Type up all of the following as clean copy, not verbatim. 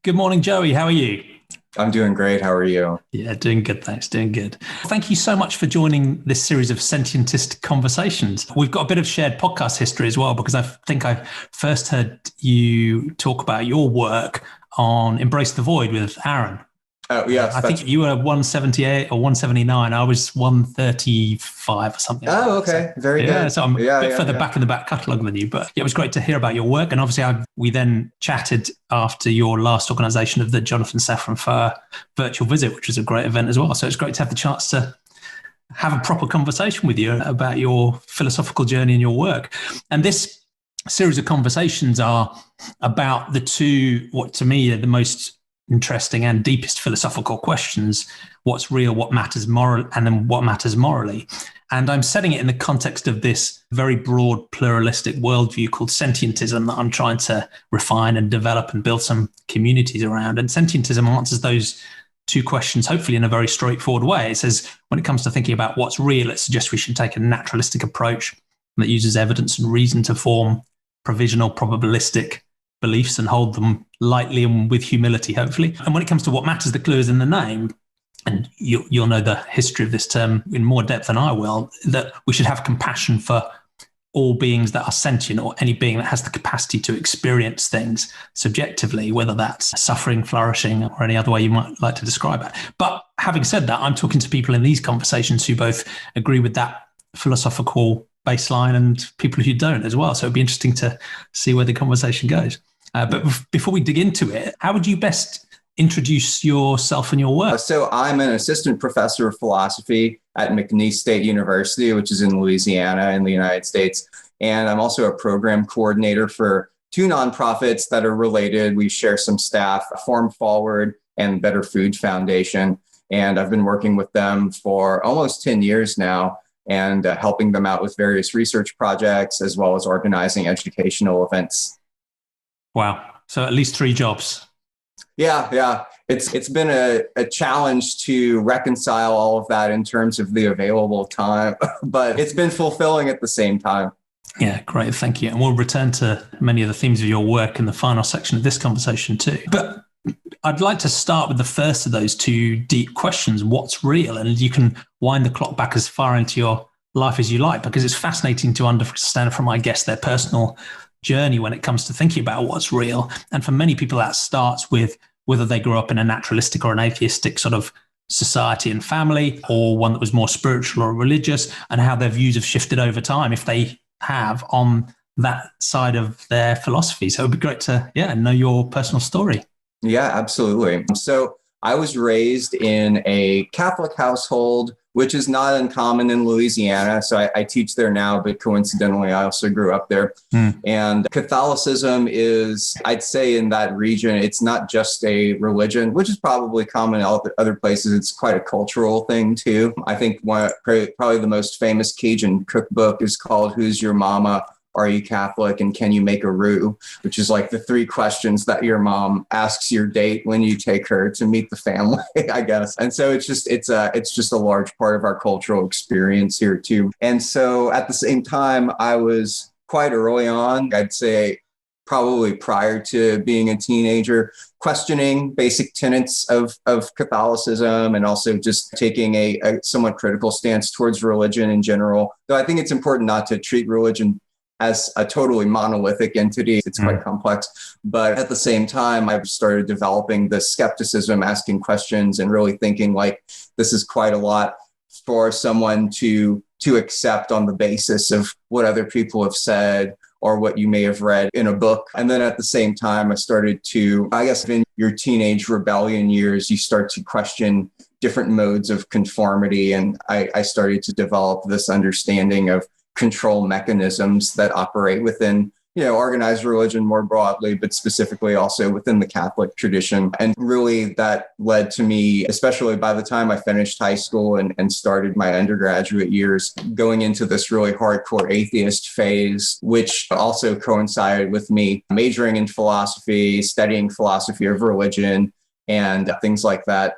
Good morning, Joey. How are you? I'm doing great. How are you? Yeah, doing good. Thanks. Doing good. Thank you so much for joining this series of sentientist conversations. We've got a bit of shared podcast history as well, because I think I first heard you talk about your work on Embrace the Void with Aaron. Oh, yes. I think you were 178 or 179. I was 135 or something. Oh, okay. Very good. So I'm a bit further back in the back catalogue than you, but yeah, it was great to hear about your work. And obviously we then chatted after your last organisation of the Jonathan Safran Foer virtual visit, which was a great event as well. So it's great to have the chance to have a proper conversation with you about your philosophical journey and your work. And this series of conversations are about the two, what to me are the most interesting and deepest philosophical questions: what's real, what matters moral, and then what matters morally. And I'm setting it in the context of this very broad pluralistic worldview called sentientism that I'm trying to refine and develop and build some communities around. And sentientism answers those two questions, hopefully in a very straightforward way. It says, when it comes to thinking about what's real, it suggests we should take a naturalistic approach that uses evidence and reason to form provisional, probabilistic beliefs and hold them lightly and with humility, hopefully. And when it comes to what matters, the clue is in the name. And you'll know the history of this term in more depth than I will, that we should have compassion for all beings that are sentient, or any being that has the capacity to experience things subjectively, whether that's suffering, flourishing, or any other way you might like to describe it. But having said that, I'm talking to people in these conversations who both agree with that philosophical baseline and people who don't as well. So it'd be interesting to see where the conversation goes. But before we dig into it, how would you best introduce yourself and your work? So I'm an assistant professor of philosophy at McNeese State University, which is in Louisiana in the United States. And I'm also a program coordinator for two nonprofits that are related. We share some staff, Form Forward and Better Food Foundation. And I've been working with them for almost 10 years now, and helping them out with various research projects, as well as organizing educational events. Wow. So at least 3 jobs. Yeah. It's been a challenge to reconcile all of that in terms of the available time, but it's been fulfilling at the same time. Yeah, great. Thank you. And we'll return to many of the themes of your work in the final section of this conversation too. But I'd like to start with the first of those two deep questions: what's real? And you can wind the clock back as far into your life as you like, because it's fascinating to understand from, I guess, their personal journey when it comes to thinking about what's real. And for many people, that starts with whether they grew up in a naturalistic or an atheistic sort of society and family, or one that was more spiritual or religious, and how their views have shifted over time, if they have, on that side of their philosophy. So it'd be great to know your personal story. Yeah, absolutely. So I was raised in a Catholic household, which is not uncommon in Louisiana. So I teach there now, but coincidentally, I also grew up there. And Catholicism is, I'd say in that region, it's not just a religion, which is probably common in other places. It's quite a cultural thing too. I think probably the most famous Cajun cookbook is called Who's Your Mama? Are you Catholic? And can you make a roux? Which is like the 3 questions that your mom asks your date when you take her to meet the family, I guess. And so it's just a large part of our cultural experience here too. And so at the same time, I was quite early on, I'd say probably prior to being a teenager, questioning basic tenets of Catholicism, and also just taking a somewhat critical stance towards religion in general. Though I think it's important not to treat religion as a totally monolithic entity. It's quite complex. But at the same time, I've started developing the skepticism, asking questions, and really thinking like this is quite a lot for someone to accept on the basis of what other people have said or what you may have read in a book. And then at the same time, I started to, I guess in your teenage rebellion years, you start to question different modes of conformity. And I started to develop this understanding of control mechanisms that operate within, organized religion more broadly, but specifically also within the Catholic tradition. And really that led to me, especially by the time I finished high school and started my undergraduate years, going into this really hardcore atheist phase, which also coincided with me majoring in philosophy, studying philosophy of religion and things like that.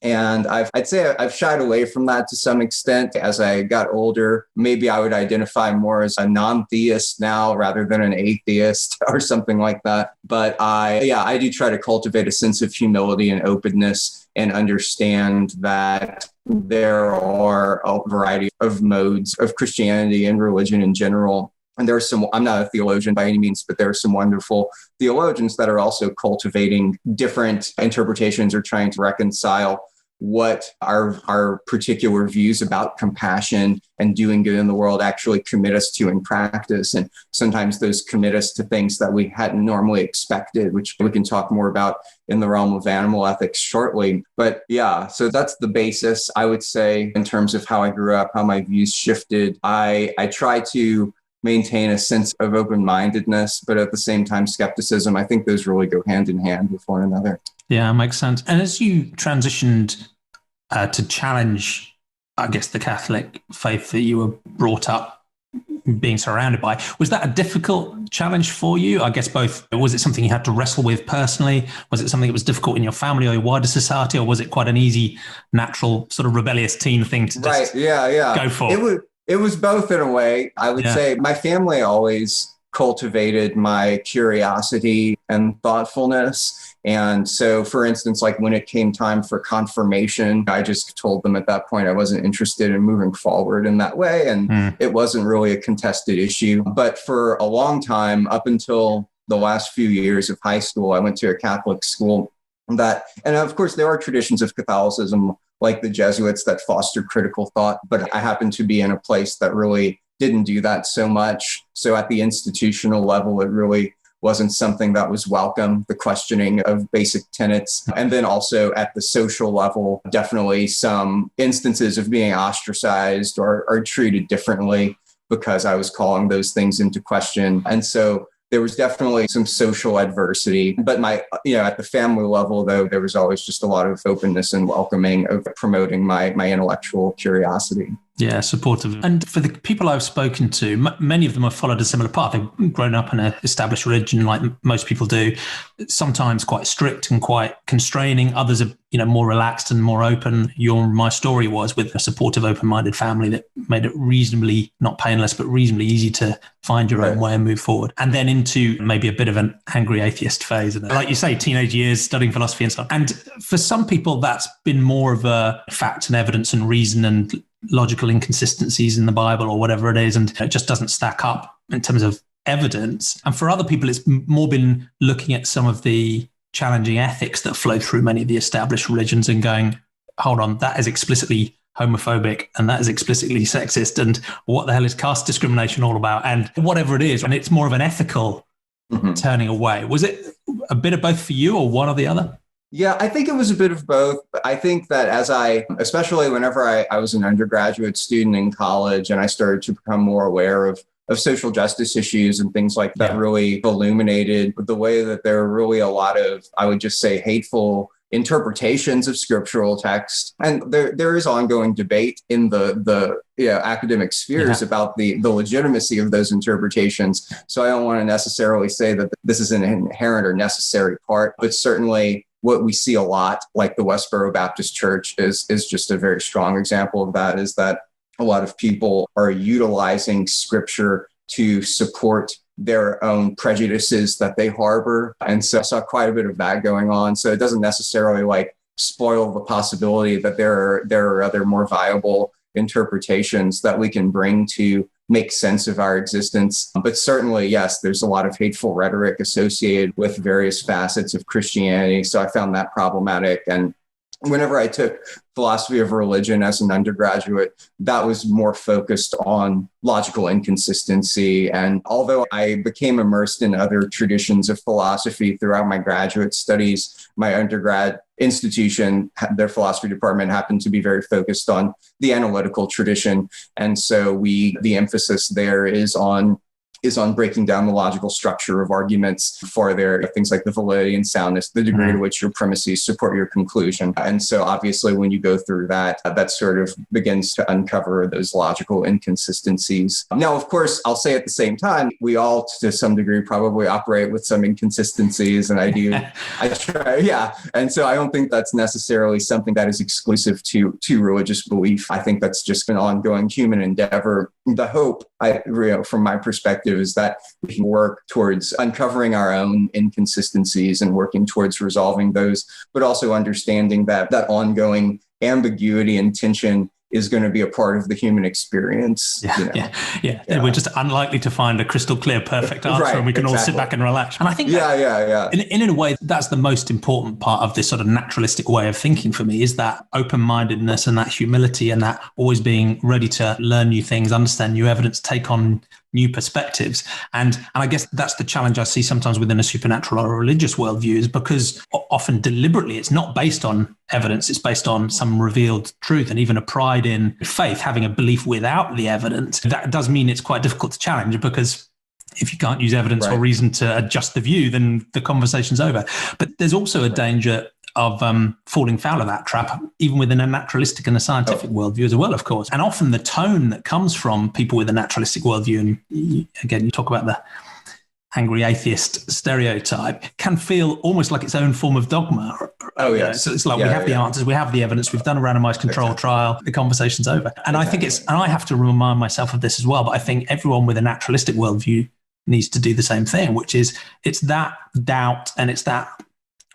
And I'd say I've shied away from that to some extent as I got older. Maybe I would identify more as a non-theist now rather than an atheist or something like that. But I do try to cultivate a sense of humility and openness and understand that there are a variety of modes of Christianity and religion in general. And there are some, I'm not a theologian by any means, but there are some wonderful theologians that are also cultivating different interpretations or trying to reconcile what our particular views about compassion and doing good in the world actually commit us to in practice. And sometimes those commit us to things that we hadn't normally expected, which we can talk more about in the realm of animal ethics shortly. But yeah, so that's the basis, I would say, in terms of how I grew up, how my views shifted. I try to maintain a sense of open-mindedness, but at the same time, skepticism. I think those really go hand in hand with one another. Yeah, makes sense. And as you transitioned to challenge, I guess, the Catholic faith that you were brought up being surrounded by, was that a difficult challenge for you? I guess both, was it something you had to wrestle with personally? Was it something that was difficult in your family or your wider society? Or was it quite an easy, natural, sort of rebellious teen thing to just go for? It was both in a way. I would say my family always cultivated my curiosity and thoughtfulness. And so, for instance, like when it came time for confirmation, I just told them at that point I wasn't interested in moving forward in that way. And it wasn't really a contested issue. But for a long time, up until the last few years of high school, I went to a Catholic school and of course, there are traditions of Catholicism like the Jesuits that foster critical thought, but I happen to be in a place that really didn't do that so much. So at the institutional level, it really wasn't something that was welcome, the questioning of basic tenets. And then also at the social level, definitely some instances of being ostracized or treated differently because I was calling those things into question. And so there was definitely some social adversity, but at the family level, though, there was always just a lot of openness and welcoming of promoting my intellectual curiosity. Yeah, supportive. And for the people I've spoken to, many of them have followed a similar path. They've grown up in an established religion like most people do, sometimes quite strict and quite constraining. Others are, more relaxed and more open. My story was with a supportive, open-minded family that made it reasonably, not painless, but reasonably easy to find your own way and move forward. And then into maybe a bit of an angry atheist phase. And like you say, teenage years, studying philosophy and stuff. And for some people, that's been more of a fact and evidence and reason and logical inconsistencies in the Bible or whatever it is, and it just doesn't stack up in terms of evidence. And for other people, it's more been looking at some of the challenging ethics that flow through many of the established religions and going, hold on, that is explicitly homophobic and that is explicitly sexist, and what the hell is caste discrimination all about, and whatever it is. And it's more of an ethical turning away. Was it a bit of both for you or one or the other? Yeah, I think it was a bit of both. I think that especially whenever I was an undergraduate student in college and I started to become more aware of social justice issues and things like that, really illuminated the way that there are really a lot of, I would just say, hateful interpretations of scriptural text. And there is ongoing debate in the academic spheres about the legitimacy of those interpretations. So I don't want to necessarily say that this is an inherent or necessary part, but certainly what we see a lot, like the Westboro Baptist Church is just a very strong example of that, is that a lot of people are utilizing scripture to support their own prejudices that they harbor. And so I saw quite a bit of that going on. So it doesn't necessarily spoil the possibility that there are other more viable interpretations that we can bring to make sense of our existence. But certainly, yes, there's a lot of hateful rhetoric associated with various facets of Christianity. So I found that problematic. And whenever I took philosophy of religion as an undergraduate, that was more focused on logical inconsistency. And although I became immersed in other traditions of philosophy throughout my graduate studies, my undergrad institution, their philosophy department happened to be very focused on the analytical tradition. And so the emphasis there is on is on breaking down the logical structure of arguments for their things like the validity and soundness, the degree to which your premises support your conclusion. And so obviously when you go through that, that sort of begins to uncover those logical inconsistencies. Now, of course, I'll say at the same time, we all to some degree probably operate with some inconsistencies, and I try, yeah. And so I don't think that's necessarily something that is exclusive to religious belief. I think that's just an ongoing human endeavor. The hope, from my perspective, is that we can work towards uncovering our own inconsistencies and working towards resolving those, but also understanding that ongoing ambiguity and tension is going to be a part of the human experience. Yeah. We're just unlikely to find a crystal clear, perfect answer, and we can all sit back and relax. And I think in a way, that's the most important part of this sort of naturalistic way of thinking for me, is that open-mindedness and that humility and that always being ready to learn new things, understand new evidence, take on new perspectives. And I guess that's the challenge I see sometimes within a supernatural or a religious worldview, is because often deliberately it's not based on evidence, it's based on some revealed truth, and even a pride in faith, having a belief without the evidence. That does mean it's quite difficult to challenge, because if you can't use evidence or reason to adjust the view, then the conversation's over. But there's also a danger of falling foul of that trap, even within a naturalistic and a scientific worldview as well, of course. And often the tone that comes from people with a naturalistic worldview, and again, you talk about the angry atheist stereotype, can feel almost like its own form of dogma. So it's like we have the answers, we have the evidence, we've done a randomized control trial, the conversation's over. And I think and I have to remind myself of this as well, but I think everyone with a naturalistic worldview needs to do the same thing, which is it's that doubt and it's that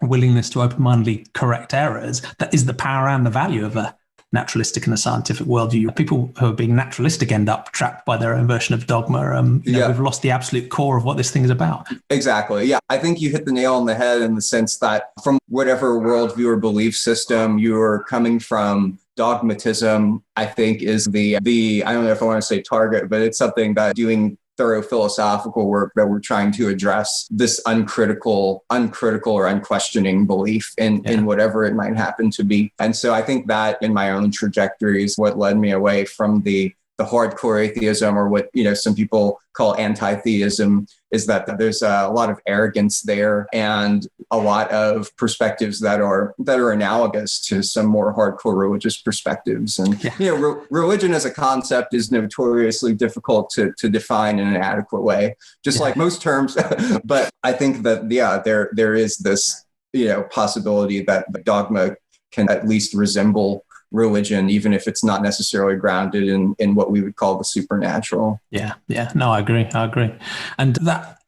willingness to open-mindedly correct errors that is the power and the value of a naturalistic and a scientific worldview. People who are being naturalistic end up trapped by their own version of dogma. We've lost the absolute core of what this thing is about. Exactly. Yeah. I think you hit the nail on the head in the sense that from whatever worldview or belief system you're coming from, dogmatism, I think, is the I don't know if I want to say target, but it's something that doing thorough philosophical work that we're trying to address this uncritical or unquestioning belief in whatever it might happen to be. And so I think that in my own trajectory is what led me away from the hardcore atheism, or what some people call anti-theism, is that there's a lot of arrogance there and a lot of perspectives that are analogous to some more hardcore religious perspectives. And religion as a concept is notoriously difficult to define in an adequate way, just like most terms. But I think that there is this possibility that the dogma can at least resemble religion, even if it's not necessarily grounded in what we would call the supernatural. No, I agree. And that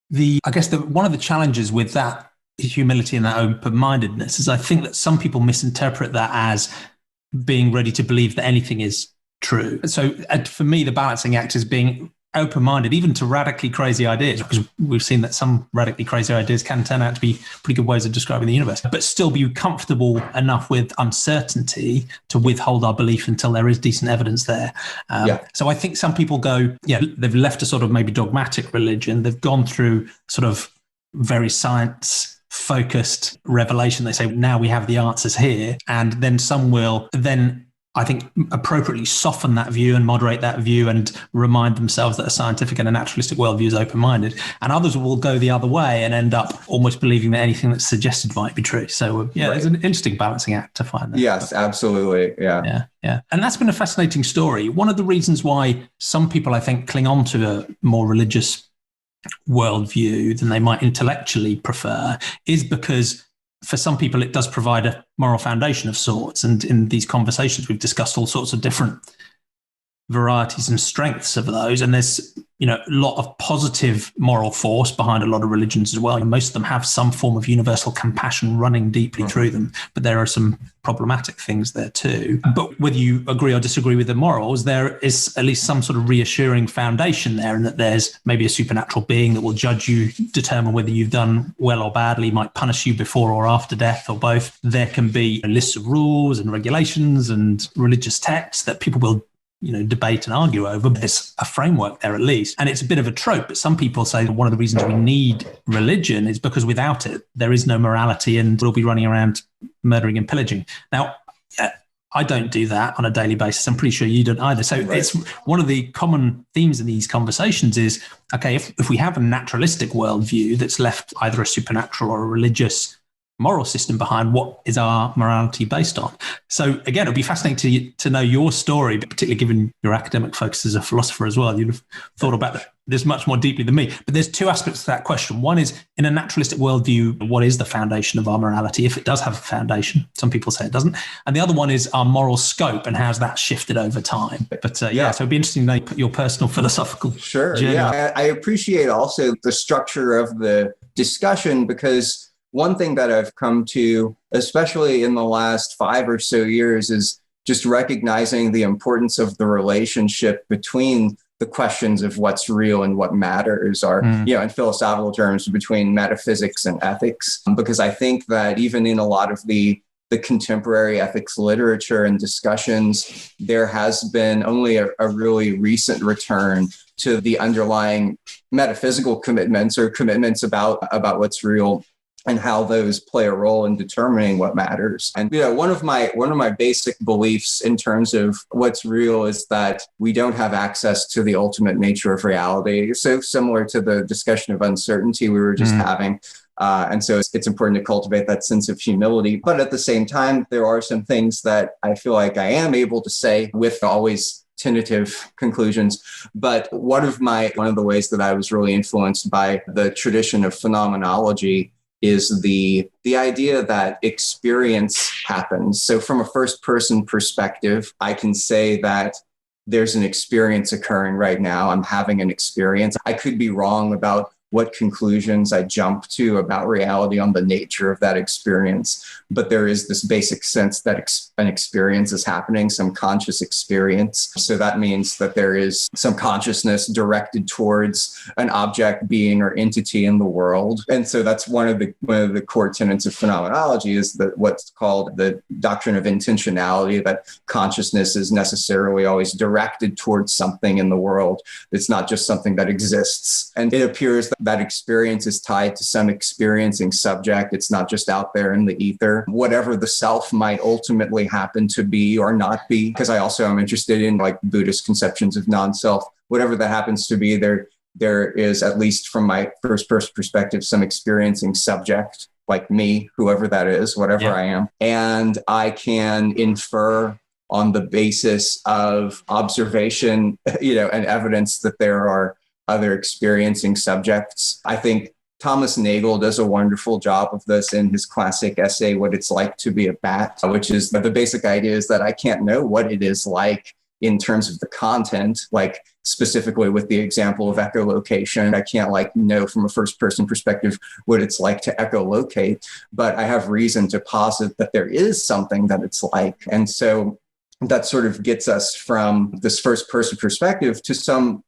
I guess one of the challenges with that humility and that open-mindedness is I think that some people misinterpret that as being ready to believe that anything is true. So for me, the balancing act is being open-minded, even to radically crazy ideas, because we've seen that some radically crazy ideas can turn out to be pretty good ways of describing the universe, but still be comfortable enough with uncertainty to withhold our belief until there is decent evidence there. So I think some people they've left a sort of maybe dogmatic religion. They've gone through sort of very science-focused revelation. They say, now we have the answers here. And then some will then, I think, appropriately soften that view and moderate that view and remind themselves that a scientific and a naturalistic worldview is open-minded. And others will go the other way and end up almost believing that anything that's suggested might be true. So there's an interesting balancing act to find that. Yes, absolutely. Yeah. And that's been a fascinating story. One of the reasons why some people, I think, cling on to a more religious worldview than they might intellectually prefer is because for some people, it does provide a moral foundation of sorts. And in these conversations, we've discussed all sorts of different varieties and strengths of those. And there's, a lot of positive moral force behind a lot of religions as well. And most of them have some form of universal compassion running deeply through them. But there are some problematic things there too. But whether you agree or disagree with the morals, there is at least some sort of reassuring foundation there, and that there's maybe a supernatural being that will judge you, determine whether you've done well or badly, might punish you before or after death or both. There can be lists of rules and regulations and religious texts that people will debate and argue over, but there's a framework there at least. And it's a bit of a trope, but some people say that one of the reasons we need religion is because without it, there is no morality and we'll be running around murdering and pillaging. Now, I don't do that on a daily basis. I'm pretty sure you don't either. So it's one of the common themes in these conversations is, okay, if we have a naturalistic worldview that's left either a supernatural or a religious moral system behind, what is our morality based on? So again, it'll be fascinating to know your story, but particularly given your academic focus as a philosopher as well. You'd have thought about this much more deeply than me. But there's two aspects to that question. One is, in a naturalistic worldview, what is the foundation of our morality, if it does have a foundation? Some people say it doesn't. And the other one is our moral scope and how's that shifted over time. But so it'd be interesting to know your personal philosophical journey. Yeah, I appreciate also the structure of the discussion, because one thing that I've come to, especially in the last 5 or so years, is just recognizing the importance of the relationship between the questions of what's real and what matters, are, in philosophical terms, between metaphysics and ethics. Because I think that even in a lot of the contemporary ethics literature and discussions, there has been only a really recent return to the underlying metaphysical commitments or commitments about what's real and how those play a role in determining what matters. And one of my basic beliefs in terms of what's real is that we don't have access to the ultimate nature of reality. So similar to the discussion of uncertainty we were just having. And so it's important to cultivate that sense of humility. But at the same time, there are some things that I feel like I am able to say with always tentative conclusions. But one of the ways that I was really influenced by the tradition of phenomenology is the idea that experience happens. So from a first person perspective, I can say that there's an experience occurring right now. I'm having an experience. I could be wrong about what conclusions I jump to about reality on the nature of that experience. But there is this basic sense that an experience is happening, some conscious experience. So that means that there is some consciousness directed towards an object, being, or entity in the world. And so that's one of the core tenets of phenomenology, is that what's called the Doctrine of Intentionality, that consciousness is necessarily always directed towards something in the world. It's not just something that exists. And it appears that experience is tied to some experiencing subject. It's not just out there in the ether. Whatever the self might ultimately happen to be or not be, because I also am interested in Buddhist conceptions of non-self. Whatever that happens to be, there is, at least from my first person perspective, some experiencing subject, like me, whoever that is, whatever I am. And I can infer on the basis of observation, and evidence that there are other experiencing subjects. I think Thomas Nagel does a wonderful job of this in his classic essay, What It's Like to Be a Bat, which is the basic idea is that I can't know what it is like in terms of the content, like specifically with the example of echolocation. I can't know from a first person perspective what it's like to echolocate, but I have reason to posit that there is something that it's like. And so that sort of gets us from this first person perspective to some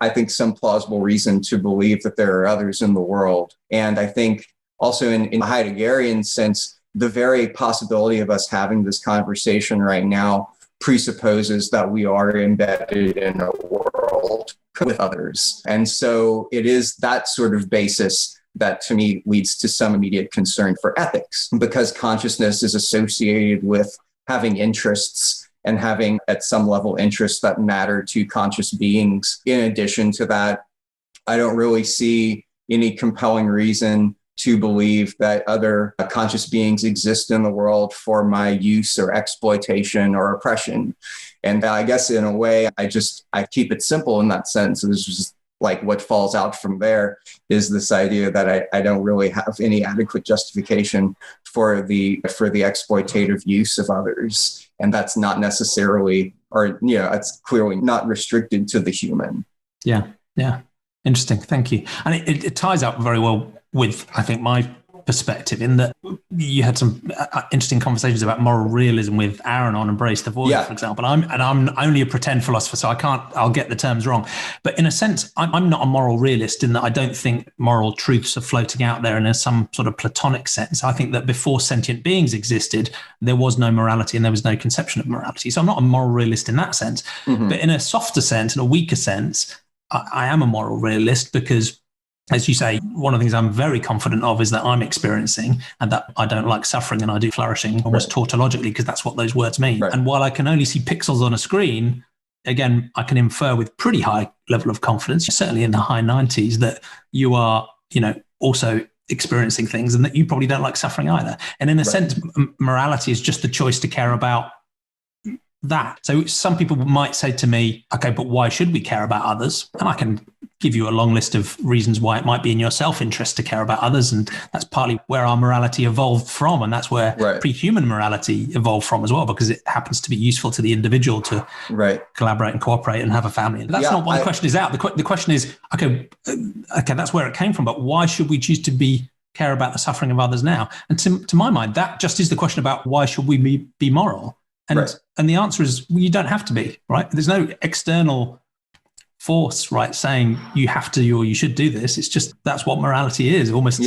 plausible reason to believe that there are others in the world. And I think also in the Heideggerian sense, the very possibility of us having this conversation right now presupposes that we are embedded in a world with others. And so it is that sort of basis that to me leads to some immediate concern for ethics, because consciousness is associated with having interests and having at some level interests that matter to conscious beings. In addition to that, I don't really see any compelling reason to believe that other conscious beings exist in the world for my use or exploitation or oppression. And I guess in a way, I keep it simple in that sense. It's just what falls out from there is this idea that I don't really have any adequate justification for the exploitative use of others. And that's not necessarily, it's clearly not restricted to the human. Yeah. Interesting. Thank you. And it ties up very well with, I think, my perspective, in that you had some interesting conversations about moral realism with Aaron on Embrace the Void, for example. I'm only a pretend philosopher, so I'll get the terms wrong. But in a sense, I'm not a moral realist in that I don't think moral truths are floating out there in some sort of Platonic sense. I think that before sentient beings existed, there was no morality and there was no conception of morality. So I'm not a moral realist in that sense. Mm-hmm. But in a softer sense, in a weaker sense, I am a moral realist, because as you say, one of the things I'm very confident of is that I'm experiencing and that I don't like suffering and I do flourishing almost tautologically, because that's what those words mean. And while I can only see pixels on a screen, again, I can infer with pretty high level of confidence, certainly in the high 90s, that you are, also experiencing things and that you probably don't like suffering either. And in a sense, morality is just the choice to care about that. So some people might say to me, okay, but why should we care about others? And I can give you a long list of reasons why it might be in your self-interest to care about others. And that's partly where our morality evolved from. And that's where pre-human morality evolved from as well, because it happens to be useful to the individual to collaborate and cooperate and have a family. And that's not why the question is out. The question is, okay, that's where it came from. But why should we choose to care about the suffering of others now? And to my mind, that just is the question about why should we be moral? And the answer is, well, you don't have to be, right? There's no external force, right, saying you have to or you should do this. It's just that's what morality is, almost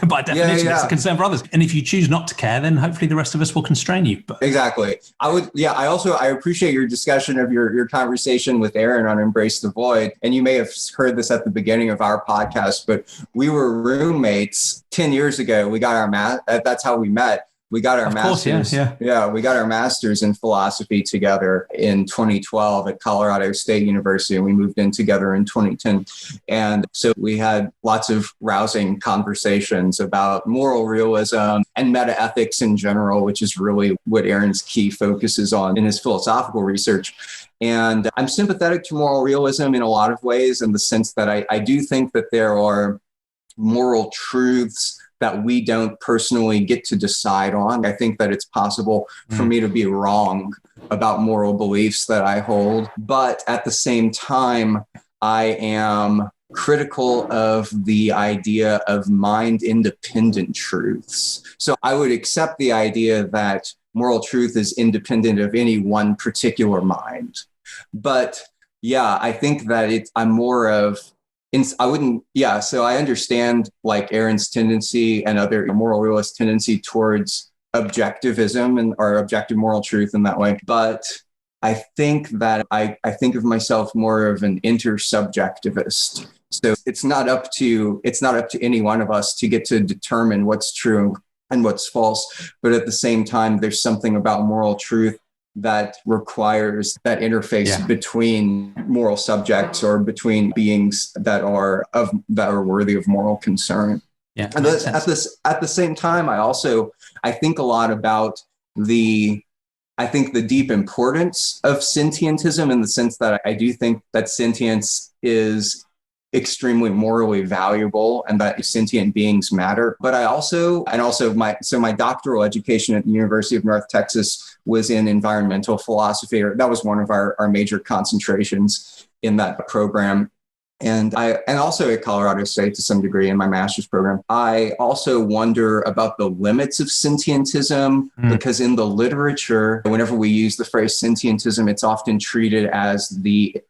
by definition. It's a concern for others. And if you choose not to care, then hopefully the rest of us will constrain you. But exactly. I appreciate your discussion of your conversation with Aaron on Embrace the Void. And you may have heard this at the beginning of our podcast, but we were roommates 10 years ago. We got that's how we met. We got our master's. We got our master's in philosophy together in 2012 at Colorado State University, and we moved in together in 2010. And so we had lots of rousing conversations about moral realism and metaethics in general, which is really what Aaron's key focuses on in his philosophical research. And I'm sympathetic to moral realism in a lot of ways, in the sense that I do think that there are moral truths that we don't personally get to decide on. I think that it's possible for me to be wrong about moral beliefs that I hold. But at the same time, I am critical of the idea of mind-independent truths. So I would accept the idea that moral truth is independent of any one particular mind. But I think that I'm more of, so I understand like Aaron's tendency and other moral realist tendency towards objectivism or objective moral truth in that way. But I think that I think of myself more of an intersubjectivist. So it's not up to any one of us to get to determine what's true and what's false. But at the same time, there's something about moral truth that requires that interface between moral subjects or between beings that are worthy of moral concern. Yeah. And at the same time, I think a lot about the deep importance of sentientism, in the sense that I do think that sentience is extremely morally valuable and that sentient beings matter. But my doctoral education at the University of North Texas was in environmental philosophy, or that was one of our major concentrations in that program. And also at Colorado State to some degree in my master's program. I also wonder about the limits of sentientism, because in the literature, whenever we use the phrase sentientism, it's often treated as the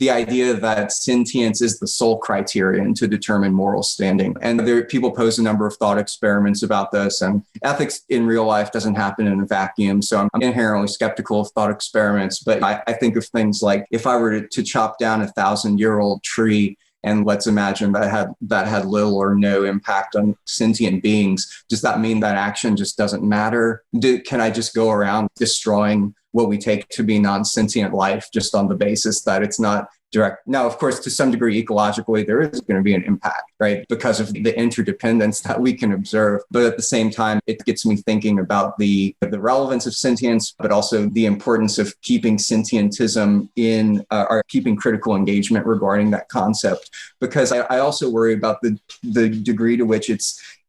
idea that sentience is the sole criterion to determine moral standing. And people pose a number of thought experiments about this, and ethics in real life doesn't happen in a vacuum. So I'm inherently skeptical of thought experiments, but I think of things like, if I were to chop down a 1,000-year-old tree, and let's imagine that had little or no impact on sentient beings, does that mean that action just doesn't matter? Can I just go around destroying what we take to be non-sentient life just on the basis that it's not direct? Now, of course, to some degree, ecologically, there is going to be an impact, right? Because of the interdependence that we can observe. But at the same time, it gets me thinking about the relevance of sentience, but also the importance of keeping sentientism in, or keeping critical engagement regarding that concept. Because I also worry about the degree to which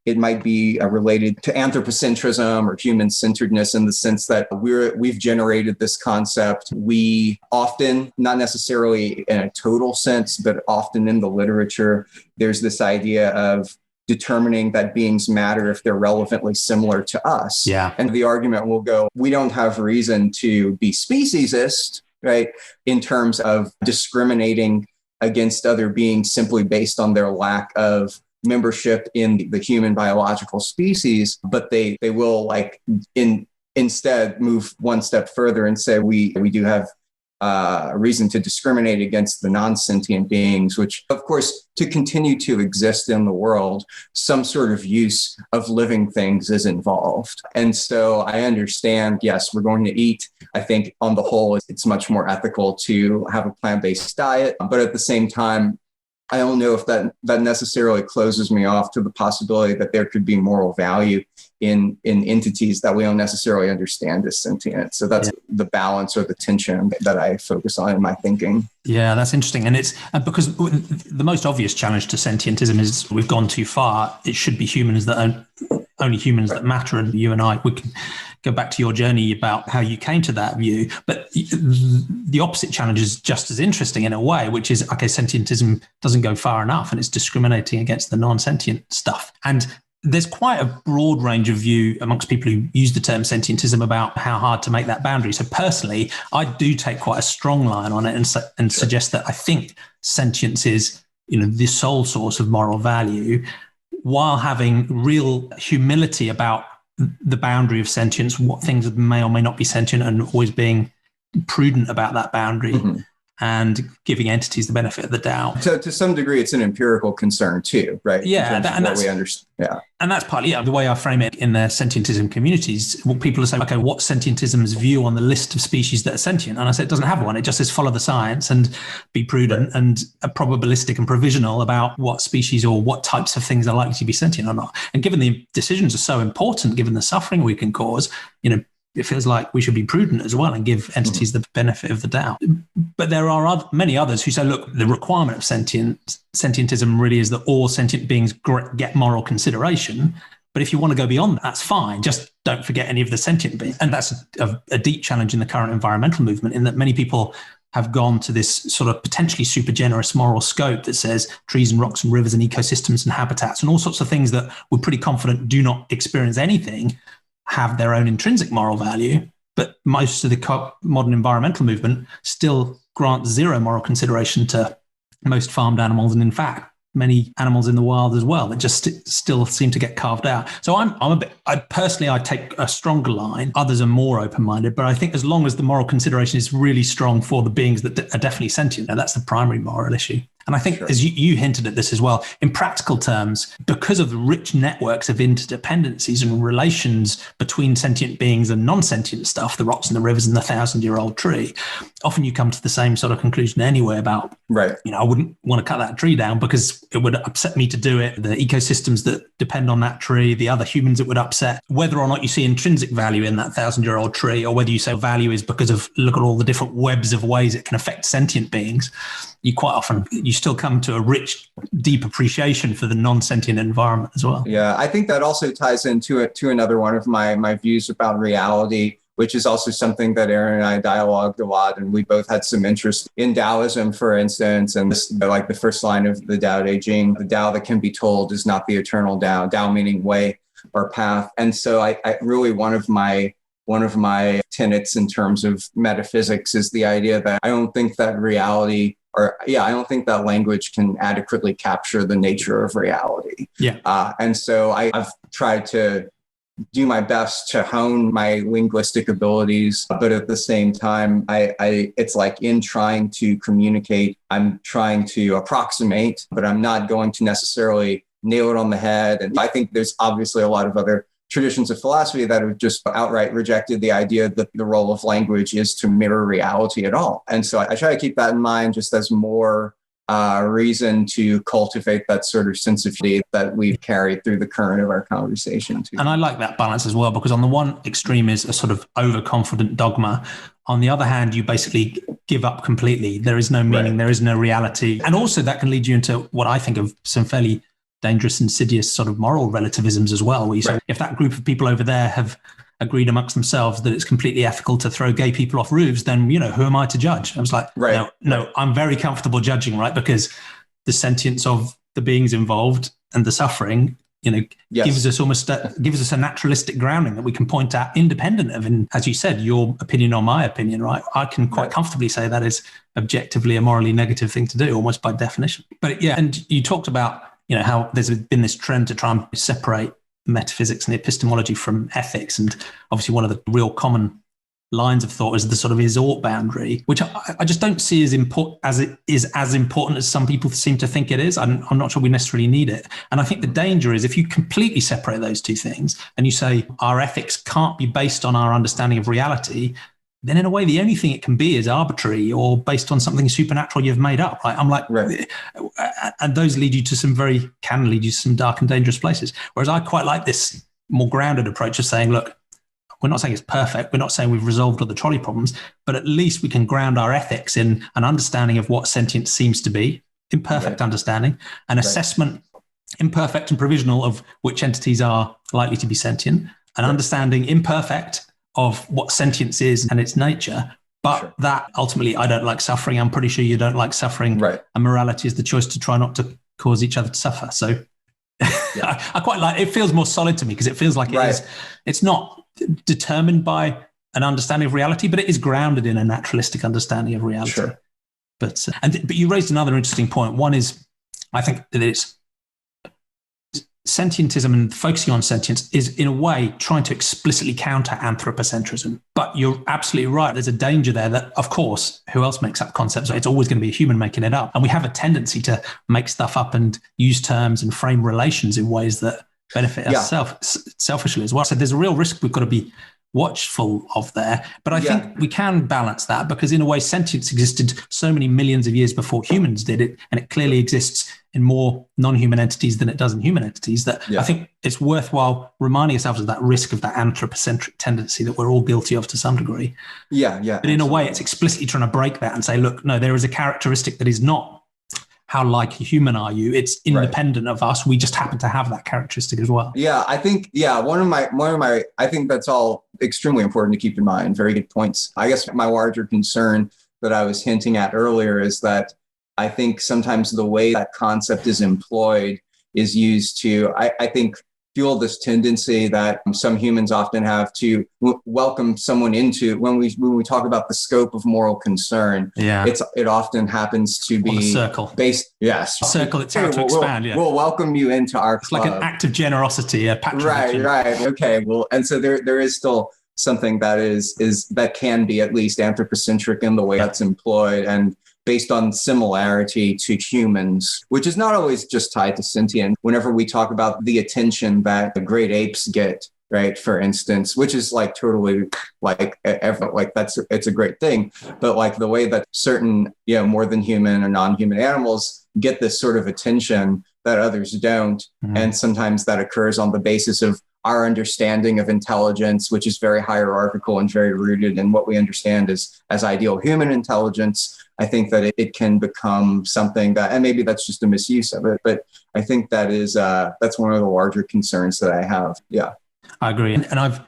it might be related to anthropocentrism or human-centeredness, in the sense that we've generated this concept. We often, not necessarily in a total sense, but often in the literature, there's this idea of determining that beings matter if they're relevantly similar to us. Yeah. And the argument will go, we don't have reason to be speciesist, right, in terms of discriminating against other beings simply based on their lack of membership in the human biological species, but they will instead move one step further and say we do have reason to discriminate against the non-sentient beings, which, of course, to continue to exist in the world, some sort of use of living things is involved. And so I understand, yes, we're going to eat. I think on the whole, it's much more ethical to have a plant-based diet. But at the same time, I don't know if that necessarily closes me off to the possibility that there could be moral value in entities that we don't necessarily understand as sentient. So that's the balance or the tension that I focus on in my thinking. Yeah, that's interesting. And it's because the most obvious challenge to sentientism is we've gone too far. It should be humans that only humans that matter. And you and I, we can go back to your journey about how you came to that view. But the opposite challenge is just as interesting in a way, which is, okay, sentientism doesn't go far enough and it's discriminating against the non-sentient stuff. And there's quite a broad range of view amongst people who use the term sentientism about how hard to make that boundary. So personally, I do take quite a strong line on it and suggest that I think sentience is, the sole source of moral value, while having real humility about the boundary of sentience, what things may or may not be sentient, and always being prudent about that boundary and giving entities the benefit of the doubt. So to some degree, it's an empirical concern too, right? Yeah, and that's what we understand. Yeah. And that's partly the way I frame it in the sentientism communities. Well, people are saying, okay, what's sentientism's view on the list of species that are sentient? And I say it doesn't have one. It just says follow the science and be prudent and probabilistic and provisional about what species or what types of things are likely to be sentient or not. And given the decisions are so important, given the suffering we can cause, it feels like we should be prudent as well and give entities the benefit of the doubt. But there are many others who say, look, the requirement of sentientism really is that all sentient beings get moral consideration. But if you want to go beyond that, that's fine. Just don't forget any of the sentient beings. And that's a deep challenge in the current environmental movement, in that many people have gone to this sort of potentially super generous moral scope that says trees and rocks and rivers and ecosystems and habitats and all sorts of things that we're pretty confident do not experience anything have their own intrinsic moral value, but most of the modern environmental movement still grants zero moral consideration to most farmed animals, and in fact, many animals in the wild as well that just still seem to get carved out. So I take a stronger line. Others are more open-minded, but I think as long as the moral consideration is really strong for the beings that are definitely sentient, that's the primary moral issue. And I think, as you hinted at this as well, in practical terms, because of the rich networks of interdependencies and relations between sentient beings and non-sentient stuff, the rocks and the rivers and the 1,000-year-old tree, often you come to the same sort of conclusion anyway about, I wouldn't want to cut that tree down because it would upset me to do it. The ecosystems that depend on that tree, the other humans it would upset, whether or not you see intrinsic value in that 1,000-year-old tree, or whether you say value is because of, look at all the different webs of ways it can affect sentient beings. You still come to a rich, deep appreciation for the non-sentient environment as well. Yeah, I think that also ties into another one of my views about reality, which is also something that Aaron and I dialogued a lot, and we both had some interest in Taoism, for instance, and this, like the first line of the Tao Te Ching, the Tao that can be told is not the eternal Tao, Tao meaning way or path. And so I really, one of my tenets in terms of metaphysics is the idea that I don't think that reality, I don't think that language can adequately capture the nature of reality. Yeah. And so I've tried to do my best to hone my linguistic abilities, but at the same time, it's like in trying to communicate, I'm trying to approximate, but I'm not going to necessarily nail it on the head. And I think there's obviously a lot of other traditions of philosophy that have just outright rejected the idea that the role of language is to mirror reality at all. And so I try to keep that in mind just as more reason to cultivate that sort of sensitivity that we've carried through the current of our conversation too. And I like that balance as well, because on the one extreme is a sort of overconfident dogma. On the other hand, you basically give up completely. There is no meaning, There is no reality. And also that can lead you into what I think of some fairly dangerous, insidious sort of moral relativisms as well, where you say, if that group of people over there have agreed amongst themselves that it's completely ethical to throw gay people off roofs, then, who am I to judge? I was like, no, I'm very comfortable judging, right? Because the sentience of the beings involved and the suffering, gives us a naturalistic grounding that we can point at, independent of, as you said, your opinion or my opinion, right? I can quite comfortably say that is objectively a morally negative thing to do, almost by definition. But and you talked about, how there's been this trend to try and separate metaphysics and epistemology from ethics. And obviously one of the real common lines of thought as the sort of is-ought boundary, which I just don't see as important as some people seem to think it is. I'm not sure we necessarily need it. And I think the danger is if you completely separate those two things and you say our ethics can't be based on our understanding of reality, then in a way, the only thing it can be is arbitrary or based on something supernatural you've made up, right? I'm like, right. And those can lead you to some dark and dangerous places. Whereas I quite like this more grounded approach of saying, look, we're not saying it's perfect. We're not saying we've resolved all the trolley problems, but at least we can ground our ethics in an understanding of what sentience seems to be, imperfect understanding, an assessment, imperfect and provisional, of which entities are likely to be sentient, an understanding imperfect of what sentience is and its nature, but that ultimately I don't like suffering. I'm pretty sure you don't like suffering. Right. And morality is the choice to try not to cause each other to suffer. So I quite like, it feels more solid to me because it feels like it's not determined by an understanding of reality, but it is grounded in a naturalistic understanding of reality. Sure. But you raised another interesting point. One is, I think that it's sentientism and focusing on sentience is in a way trying to explicitly counter anthropocentrism. But you're absolutely right. There's a danger there that, of course, who else makes up concepts? It's always going to be a human making it up. And we have a tendency to make stuff up and use terms and frame relations in ways that benefit us selfishly as well. So there's a real risk we've got to be watchful of there. But I think we can balance that because in a way, sentience existed so many millions of years before humans did it. And it clearly exists in more non-human entities than it does in human entities, that I think it's worthwhile reminding ourselves of that risk of that anthropocentric tendency that we're all guilty of to some degree. But in a way, it's explicitly trying to break that and say, look, no, there is a characteristic that is not how like a human are you? It's independent of us. We just happen to have that characteristic as well. I think, one of my, I think that's all extremely important to keep in mind. Very good points. I guess my larger concern that I was hinting at earlier is that I think sometimes the way that concept is employed is used to, I think, fuel this tendency that some humans often have to welcome someone into when we talk about the scope of moral concern. It often happens to be circle based. Yes, a circle. It's how to expand. We'll welcome you into our club. Like an act of generosity, a patronage. Right. Okay. Well, and so there is still something that is that can be at least anthropocentric in the way that's employed and based on similarity to humans, which is not always just tied to sentient. Whenever we talk about the attention that the great apes get, right, for instance, which is like totally like it's a great thing, but like the way that certain, more than human or non-human animals get this sort of attention that others don't. And sometimes that occurs on the basis of our understanding of intelligence, which is very hierarchical and very rooted in what we understand as ideal human intelligence. I think that it can become something that, and maybe that's just a misuse of it, but I think that is, that's one of the larger concerns that I have. Yeah. I agree. And I've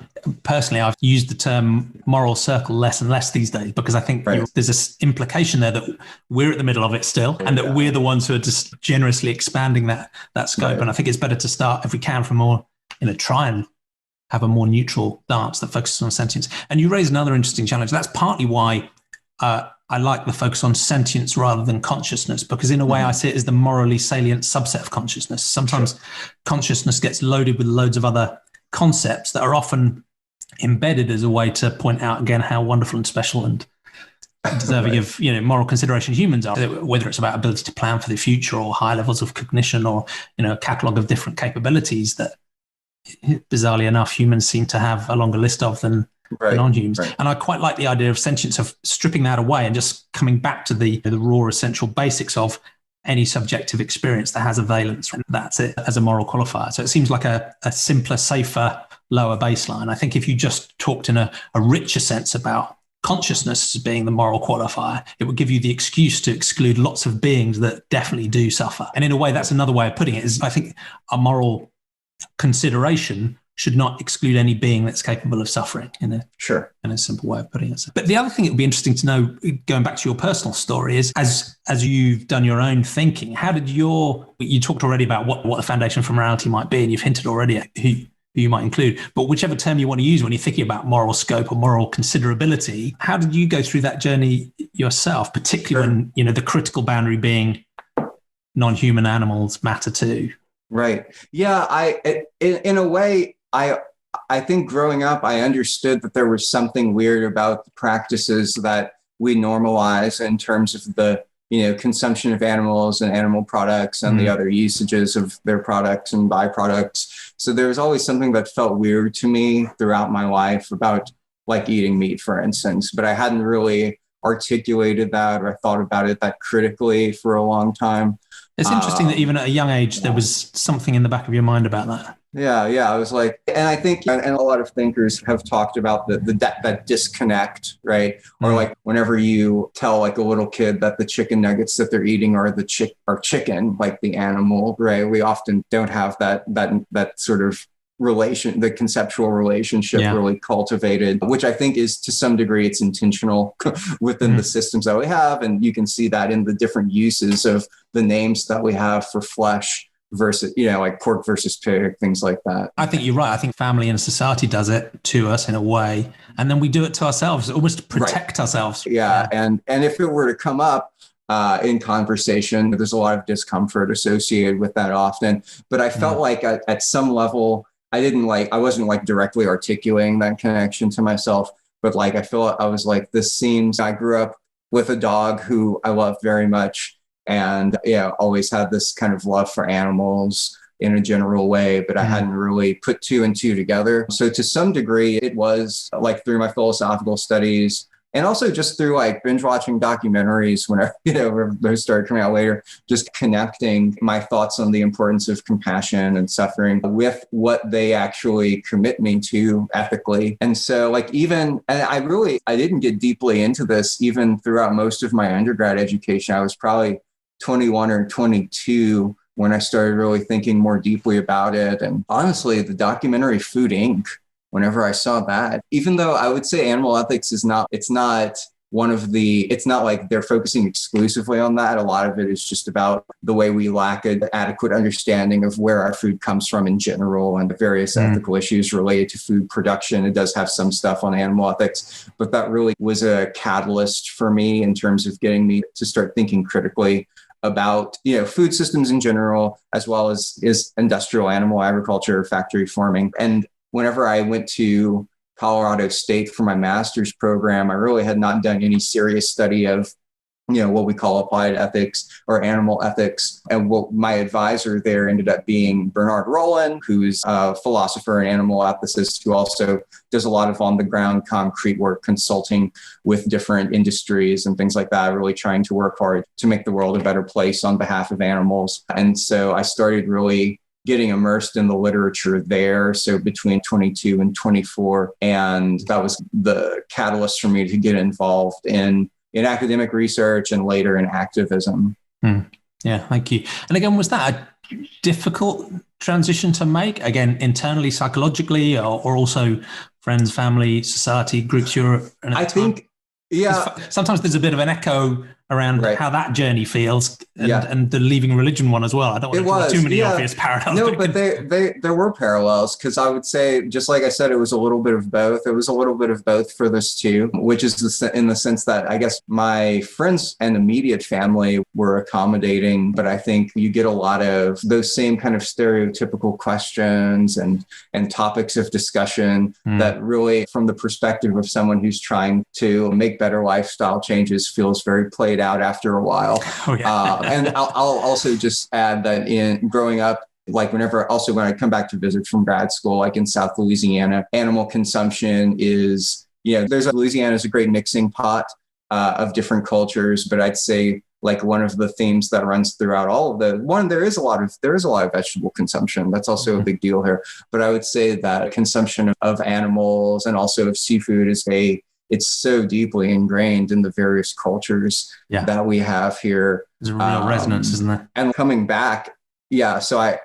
used the term moral circle less and less these days, because I think there's this implication there that we're at the middle of it still, and that we're the ones who are just generously expanding that scope. And I think it's better to start, if we can, from more, try and have a more neutral stance that focuses on sentience. And you raise another interesting challenge. That's partly why I like the focus on sentience rather than consciousness, because in a way I see it as the morally salient subset of consciousness. Sometimes consciousness gets loaded with loads of other concepts that are often embedded as a way to point out again how wonderful and special and deserving of moral consideration humans are, whether it's about ability to plan for the future or high levels of cognition or a catalogue of different capabilities that bizarrely enough humans seem to have a longer list of than non-humans. And I quite like the idea of sentience, of stripping that away and just coming back to the raw essential basics of any subjective experience that has a valence. That's it as a moral qualifier. So it seems like a simpler, safer, lower baseline. I think if you just talked in a richer sense about consciousness as being the moral qualifier, it would give you the excuse to exclude lots of beings that definitely do suffer. And in a way, that's another way of putting it, is I think a moral consideration should not exclude any being that's capable of suffering in a simple way of putting it. But the other thing that would be interesting to know, going back to your personal story, is as you've done your own thinking, how did you talked already about what the foundation for morality might be, and you've hinted already at who you might include, but whichever term you want to use when you're thinking about moral scope or moral considerability, how did you go through that journey yourself, particularly when, the critical boundary being non-human animals matter too? Right. Yeah. In a way, I I think growing up, I understood that there was something weird about the practices that we normalize in terms of the, consumption of animals and animal products and the other usages of their products and byproducts. So there was always something that felt weird to me throughout my life about like eating meat, for instance, but I hadn't really articulated that or thought about it that critically for a long time. It's interesting that even at a young age, there was something in the back of your mind about that. Yeah. I was like, and I think, and a lot of thinkers have talked about that disconnect, right? Or like whenever you tell like a little kid that the chicken nuggets that they're eating are chicken, like the animal, right? We often don't have that sort of the conceptual relationship really cultivated, which I think is to some degree it's intentional within the systems that we have. And you can see that in the different uses of the names that we have for flesh versus, like pork versus pig, things like that. I think you're right. I think family and society does it to us in a way, and then we do it to ourselves, almost to protect ourselves. Yeah. And if it were to come up in conversation, there's a lot of discomfort associated with that often. But I felt like at some level, I wasn't like directly articulating that connection to myself, but like I was like, I grew up with a dog who I loved very much. And always had this kind of love for animals in a general way, but I hadn't really put two and two together. So to some degree, it was like through my philosophical studies and also just through like binge watching documentaries whenever those started coming out later, just connecting my thoughts on the importance of compassion and suffering with what they actually commit me to ethically. And so like I didn't get deeply into this even throughout most of my undergrad education. I was probably 21 or 22 when I started really thinking more deeply about it. And honestly, the documentary Food Inc., whenever I saw that, even though I would say animal ethics it's not like they're focusing exclusively on that. A lot of it is just about the way we lack an adequate understanding of where our food comes from in general and the various ethical issues related to food production. It does have some stuff on animal ethics, but that really was a catalyst for me in terms of getting me to start thinking critically about, food systems in general, as well as industrial animal agriculture, factory farming. And whenever I went to Colorado State for my master's program, I really had not done any serious study of, what we call applied ethics or animal ethics. And what my advisor there ended up being Bernard Rollin, who's a philosopher and animal ethicist who also does a lot of on the ground concrete work, consulting with different industries and things like that, really trying to work hard to make the world a better place on behalf of animals. And so I started really getting immersed in the literature there. So between 22 and 24. And that was the catalyst for me to get involved in academic research and later in activism. Yeah, thank you. And again, was that a difficult transition to make? Again, internally, psychologically, or also friends, family, society, groups you're in? I think, sometimes there's a bit of an echo around how that journey feels and the leaving religion one as well. I don't want to draw too many obvious parallels. No, but there were parallels, because I would say, just like I said, it was a little bit of both. It was a little bit of both for this too, which is in the sense that I guess my friends and immediate family were accommodating, but I think you get a lot of those same kind of stereotypical questions and topics of discussion that really, from the perspective of someone who's trying to make better lifestyle changes, feels very played out after a while. And I'll also just add that in growing up, like when I come back to visit from grad school, like in South Louisiana, animal consumption is, Louisiana is a great mixing pot of different cultures, but I'd say like one of the themes that runs throughout all of there is a lot of vegetable consumption. That's also a big deal here. But I would say that consumption of animals and also of seafood it's so deeply ingrained in the various cultures that we have here. There's a real resonance, isn't there? And coming back, so I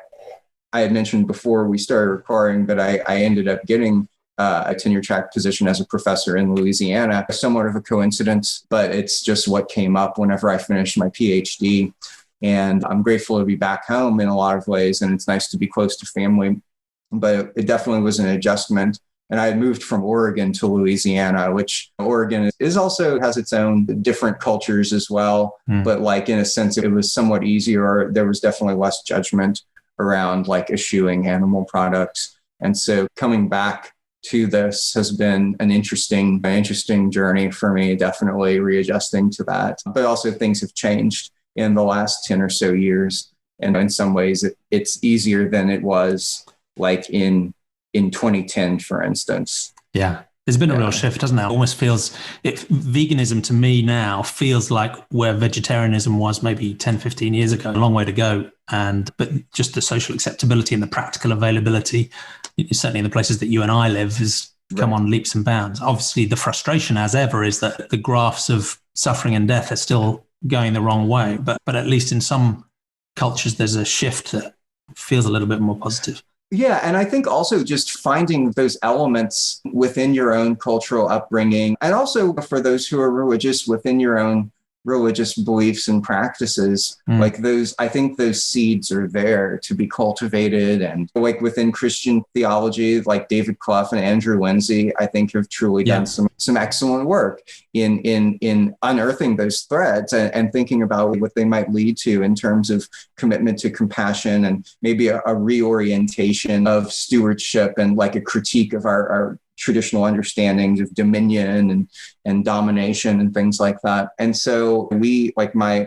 had mentioned before we started recording that I ended up getting a tenure track position as a professor in Louisiana. Somewhat of a coincidence, but it's just what came up whenever I finished my PhD. And I'm grateful to be back home in a lot of ways, and it's nice to be close to family. But it definitely was an adjustment. And I had moved from Oregon to Louisiana, which Oregon has its own different cultures as well. But like in a sense, it was somewhat easier. There was definitely less judgment around like eschewing animal products. And so coming back to this has been an interesting journey for me, definitely readjusting to that. But also things have changed in the last 10 or so years. And in some ways, it's easier than it was like in 2010, for instance. Yeah. There's been a real shift, doesn't there? It almost feels, veganism to me now feels like where vegetarianism was maybe 10, 15 years ago, a long way to go. But just the social acceptability and the practical availability, certainly in the places that you and I live, has come on leaps and bounds. Obviously, the frustration, as ever, is that the graphs of suffering and death are still going the wrong way. But at least in some cultures, there's a shift that feels a little bit more positive. Yeah. And I think also just finding those elements within your own cultural upbringing, and also for those who are religious, within your own religious beliefs and practices, like those, I think those seeds are there to be cultivated. And like within Christian theology, like David Clough and Andrew Lindsay, I think have truly done some excellent work in unearthing those threads and thinking about what they might lead to in terms of commitment to compassion and maybe a reorientation of stewardship and like a critique of our traditional understandings of dominion and domination and things like that. And so we, like my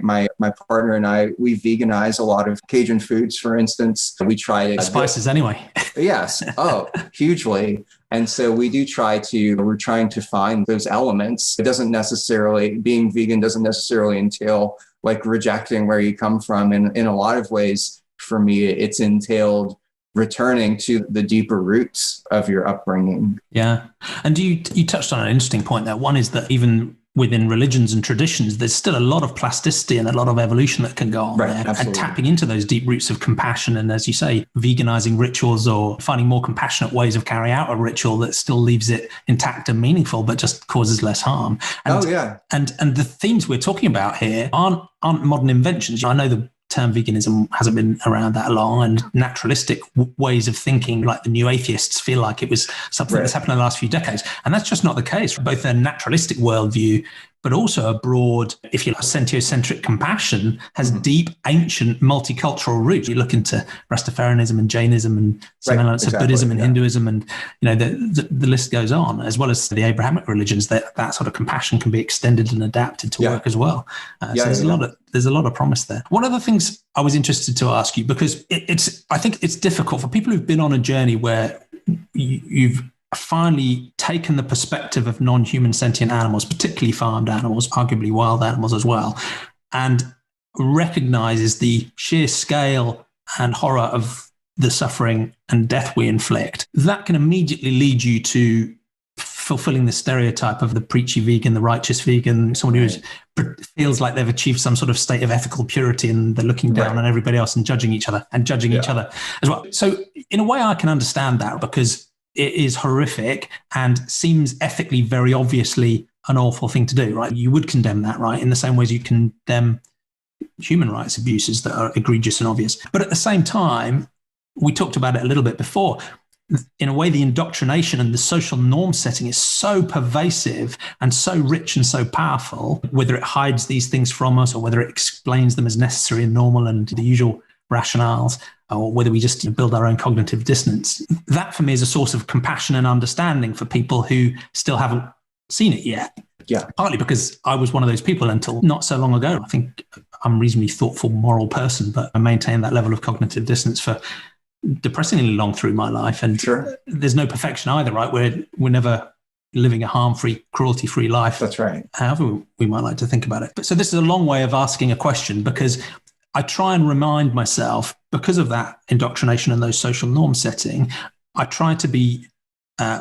partner and I, we veganize a lot of Cajun foods, for instance. We try to spices anyway. Yes. Oh, hugely. And so we're trying to find those elements. It doesn't necessarily, being vegan doesn't necessarily entail like rejecting where you come from. And in a lot of ways, for me, it's entailed returning to the deeper roots of your upbringing. Yeah. And you touched on an interesting point there. One is that even within religions and traditions, there's still a lot of plasticity and a lot of evolution that can go on there. Absolutely. And tapping into those deep roots of compassion. And as you say, veganizing rituals or finding more compassionate ways of carrying out a ritual that still leaves it intact and meaningful, but just causes less harm. And, and the themes we're talking about here aren't modern inventions. I know the term veganism hasn't been around that long, and naturalistic ways of thinking, like the new atheists, feel like it was something that's happened in the last few decades. And that's just not the case. Both a naturalistic worldview, but also a broad, if you like, sentiocentric compassion has deep, ancient, multicultural roots. You look into Rastafarianism and Jainism and some elements of Buddhism and Hinduism, and the list goes on, as well as the Abrahamic religions. That sort of compassion can be extended and adapted to work as well. There's a lot of promise there. One of the things I was interested to ask you, because I think it's difficult for people who've been on a journey where you've finally taken the perspective of non-human sentient animals, particularly farmed animals, arguably wild animals as well, and recognizes the sheer scale and horror of the suffering and death we inflict. That can immediately lead you to fulfilling the stereotype of the preachy vegan, the righteous vegan, someone who feels like they've achieved some sort of state of ethical purity and they're looking down on everybody else and judging each other as well. So in a way, I can understand that, because it is horrific and seems ethically very obviously an awful thing to do, right? You would condemn that, right? In the same ways you condemn human rights abuses that are egregious and obvious. But at the same time, we talked about it a little bit before, in a way, the indoctrination and the social norm setting is so pervasive and so rich and so powerful, whether it hides these things from us or whether it explains them as necessary and normal and the usual rationales, or whether we just build our own cognitive dissonance. That for me is a source of compassion and understanding for people who still haven't seen it yet. Yeah. Partly because I was one of those people until not so long ago. I think I'm a reasonably thoughtful, moral person, but I maintained that level of cognitive dissonance for depressingly long through my life. And there's no perfection either, right? We're never living a harm-free, cruelty-free life. That's right. However we might like to think about it. But so this is a long way of asking a question, because I try and remind myself, because of that indoctrination and those social norm setting, I try to be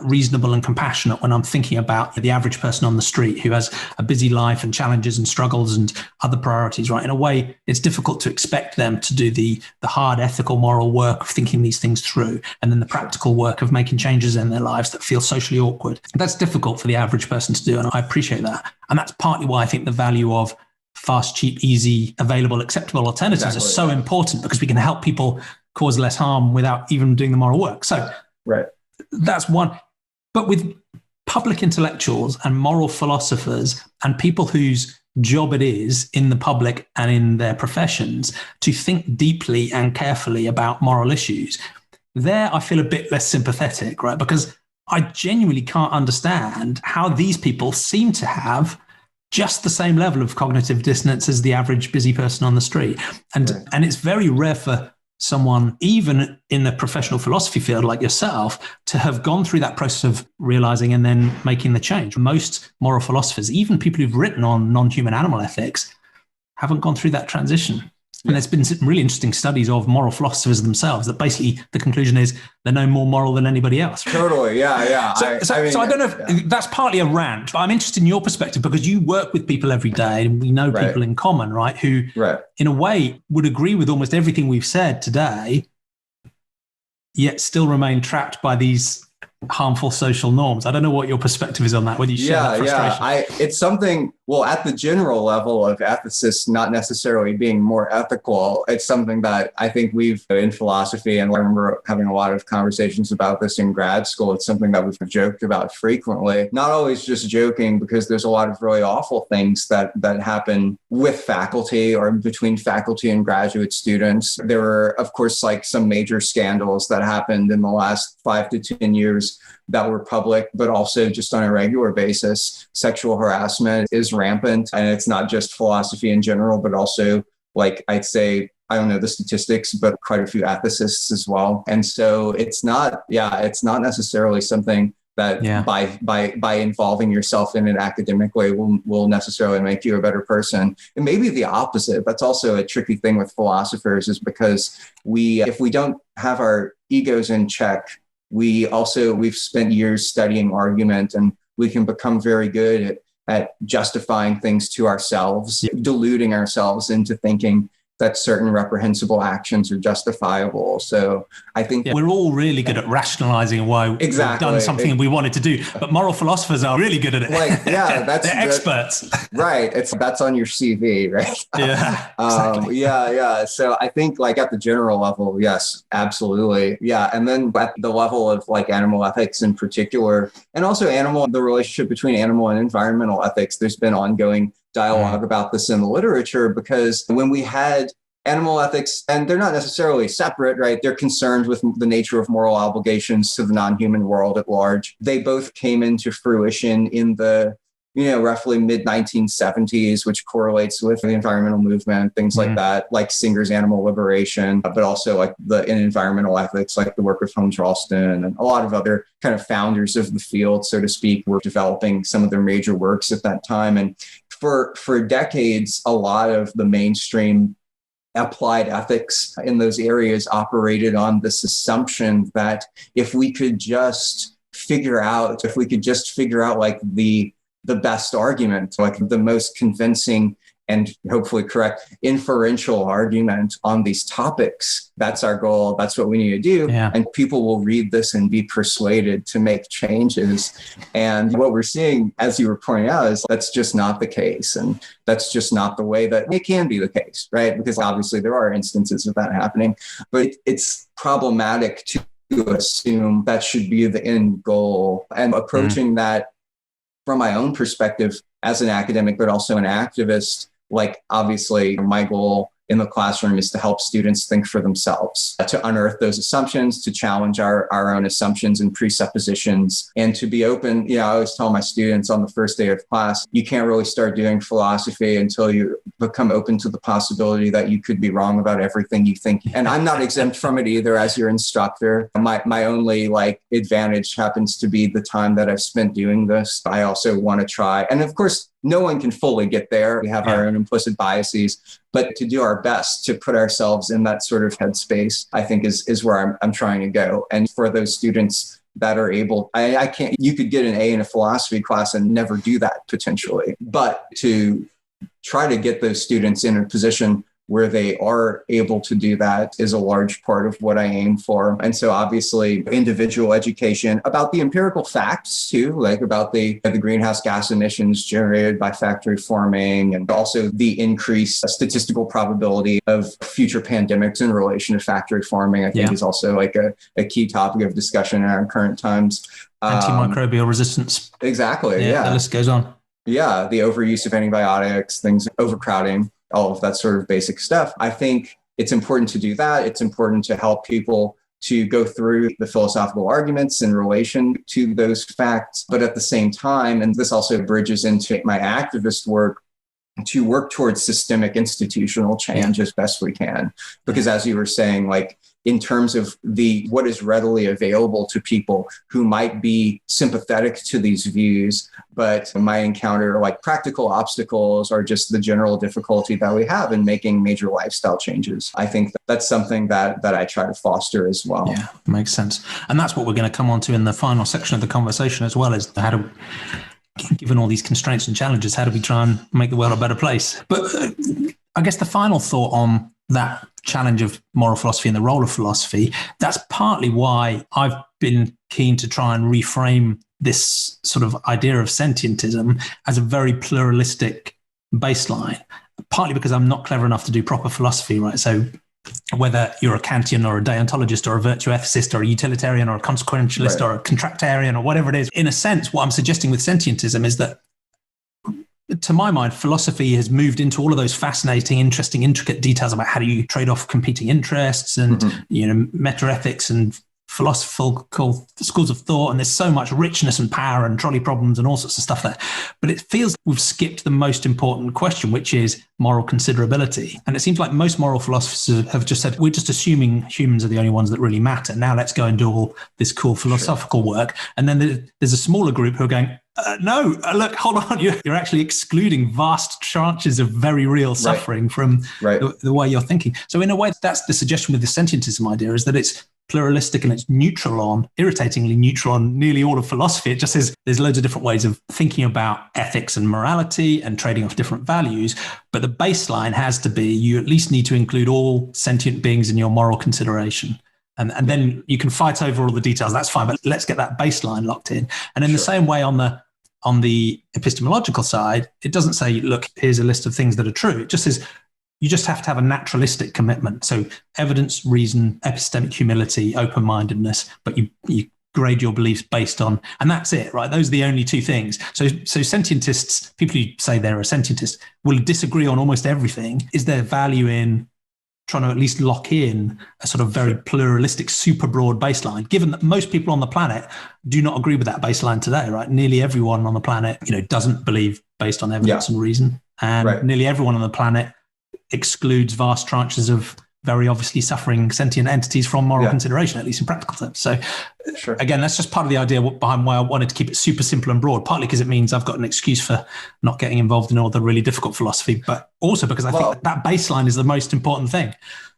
reasonable and compassionate when I'm thinking about the average person on the street who has a busy life and challenges and struggles and other priorities, right? In a way, it's difficult to expect them to do the hard ethical, moral work of thinking these things through, and then the practical work of making changes in their lives that feel socially awkward. That's difficult for the average person to do, and I appreciate that. And that's partly why I think the value of fast, cheap, easy, available, acceptable alternatives is so important, because we can help people cause less harm without even doing the moral work. So that's one. But with public intellectuals and moral philosophers and people whose job it is in the public and in their professions to think deeply and carefully about moral issues, there I feel a bit less sympathetic, right? Because I genuinely can't understand how these people seem to have just the same level of cognitive dissonance as the average busy person on the street. And it's very rare for someone, even in the professional philosophy field like yourself, to have gone through that process of realizing and then making the change. Most moral philosophers, even people who've written on non-human animal ethics, haven't gone through that transition. And there's been some really interesting studies of moral philosophers themselves that basically the conclusion is they're no more moral than anybody else. Totally. Yeah. So I don't know if that's partly a rant, but I'm interested in your perspective because you work with people every day and we know people in common, right? Who in a way would agree with almost everything we've said today, yet still remain trapped by these harmful social norms. I don't know what your perspective is on that, whether you share that frustration. It's something, well, at the general level of ethicists not necessarily being more ethical, it's something that I think we've, in philosophy, and I remember having a lot of conversations about this in grad school, it's something that we've joked about frequently. Not always just joking, because there's a lot of really awful things that happen with faculty or between faculty and graduate students. There were, of course, like some major scandals that happened in the last 5 to 10 years that were public, but also just on a regular basis. Sexual harassment is rampant, and it's not just philosophy in general, but also, like, I'd say, I don't know the statistics, but quite a few ethicists as well. And so it's not necessarily something that by involving yourself in an academic way will necessarily make you a better person. And maybe the opposite. That's also a tricky thing with philosophers, is because if we don't have our egos in check, we've spent years studying argument, and we can become very good at justifying things to ourselves, deluding ourselves into thinking that certain reprehensible actions are justifiable. So I think we're all really good at rationalizing why we've done something we wanted to do, but moral philosophers are really good at it. They're experts. Right. That's on your CV, right? Yeah. Exactly. So I think, like, at the general level, yes, absolutely. Yeah. And then at the level of, like, animal ethics in particular, and also the relationship between animal and environmental ethics, there's been ongoing dialogue about this in the literature, because when we had animal ethics, and they're not necessarily separate, right? They're concerned with the nature of moral obligations to the non-human world at large. They both came into fruition in the, roughly mid-1970s, which correlates with the environmental movement, things like that, like Singer's Animal Liberation, but also like in environmental ethics, like the work of Holmes Ralston and a lot of other kind of founders of the field, so to speak, were developing some of their major works at that time. And for decades, a lot of the mainstream applied ethics in those areas operated on this assumption that if we could just figure out like the best argument, like the most convincing and hopefully correct inferential argument on these topics, that's our goal. That's what we need to do. Yeah. And people will read this and be persuaded to make changes. And what we're seeing, as you were pointing out, is that's just not the case. And that's just not the way that it can be the case, right? Because obviously there are instances of that happening, but it's problematic to assume that should be the end goal. And approaching that from my own perspective as an academic, but also an activist, like, obviously my goal in the classroom is to help students think for themselves, to unearth those assumptions, to challenge our own assumptions and presuppositions, and to be open. I always tell my students on the first day of class, you can't really start doing philosophy until you become open to the possibility that you could be wrong about everything you think. And I'm not exempt from it either as your instructor. My only advantage happens to be the time that I've spent doing this. I also want to try. And of course, no one can fully get there. We have our own implicit biases, but to do our best to put ourselves in that sort of headspace, I think is where I'm trying to go. And for those students that are able, you could get an A in a philosophy class and never do that potentially, but to try to get those students in a position where they are able to do that is a large part of what I aim for. And so obviously individual education about the empirical facts too, like about the greenhouse gas emissions generated by factory farming, and also the increased statistical probability of future pandemics in relation to factory farming, I think is also like a key topic of discussion in our current times. Anti-microbial resistance. Exactly. The list goes on. Yeah. The overuse of antibiotics, things, overcrowding, all of that sort of basic stuff. I think it's important to do that. It's important to help people to go through the philosophical arguments in relation to those facts. But at the same time, and this also bridges into my activist work, to work towards systemic institutional change as best we can. Because as you were saying, like in terms of what is readily available to people who might be sympathetic to these views, but might encounter like practical obstacles or just the general difficulty that we have in making major lifestyle changes. I think that's something that I try to foster as well. Yeah, makes sense. And that's what we're going to come on to in the final section of the conversation as well, is how to, given all these constraints and challenges, how do we try and make the world a better place? But I guess the final thought on that challenge of moral philosophy and the role of philosophy, that's partly why I've been keen to try and reframe this sort of idea of sentientism as a very pluralistic baseline, partly because I'm not clever enough to do proper philosophy, right? So whether you're a Kantian or a deontologist or a virtue ethicist or a utilitarian or a consequentialist or a contractarian or whatever it is, in a sense, what I'm suggesting with sentientism is that, to my mind, philosophy has moved into all of those fascinating, interesting, intricate details about how do you trade off competing interests and, metaethics and philosophical schools of thought. And there's so much richness and power and trolley problems and all sorts of stuff there. But it feels we've skipped the most important question, which is moral considerability. And it seems like most moral philosophers have just said, we're just assuming humans are the only ones that really matter. Now let's go and do all this cool philosophical work. And then there's a smaller group who are going, no, look, hold on. You're actually excluding vast tranches of very real suffering from the way you're thinking. So in a way, that's the suggestion with the sentientism idea, is that it's pluralistic and it's neutral on, irritatingly neutral on nearly all of philosophy. It just says there's loads of different ways of thinking about ethics and morality and trading off different values. But the baseline has to be, you at least need to include all sentient beings in your moral consideration. And then you can fight over all the details. That's fine, but let's get that baseline locked in. And in the same way, on the epistemological side, it doesn't say, look, here's a list of things that are true. It just says you just have to have a naturalistic commitment. So evidence, reason, epistemic humility, open-mindedness, but you grade your beliefs based on, and that's it, right? Those are the only two things. So sentientists, people who say they're a sentientist, will disagree on almost everything. Is there value in trying to at least lock in a sort of very pluralistic, super broad baseline, given that most people on the planet do not agree with that baseline today, right? Nearly everyone on the planet, doesn't believe based on evidence and reason. And nearly everyone on the planet excludes vast tranches of very obviously suffering sentient entities from moral consideration, at least in practical terms. So again, that's just part of the idea behind why I wanted to keep it super simple and broad, partly because it means I've got an excuse for not getting involved in all the really difficult philosophy, but also because I think that baseline is the most important thing.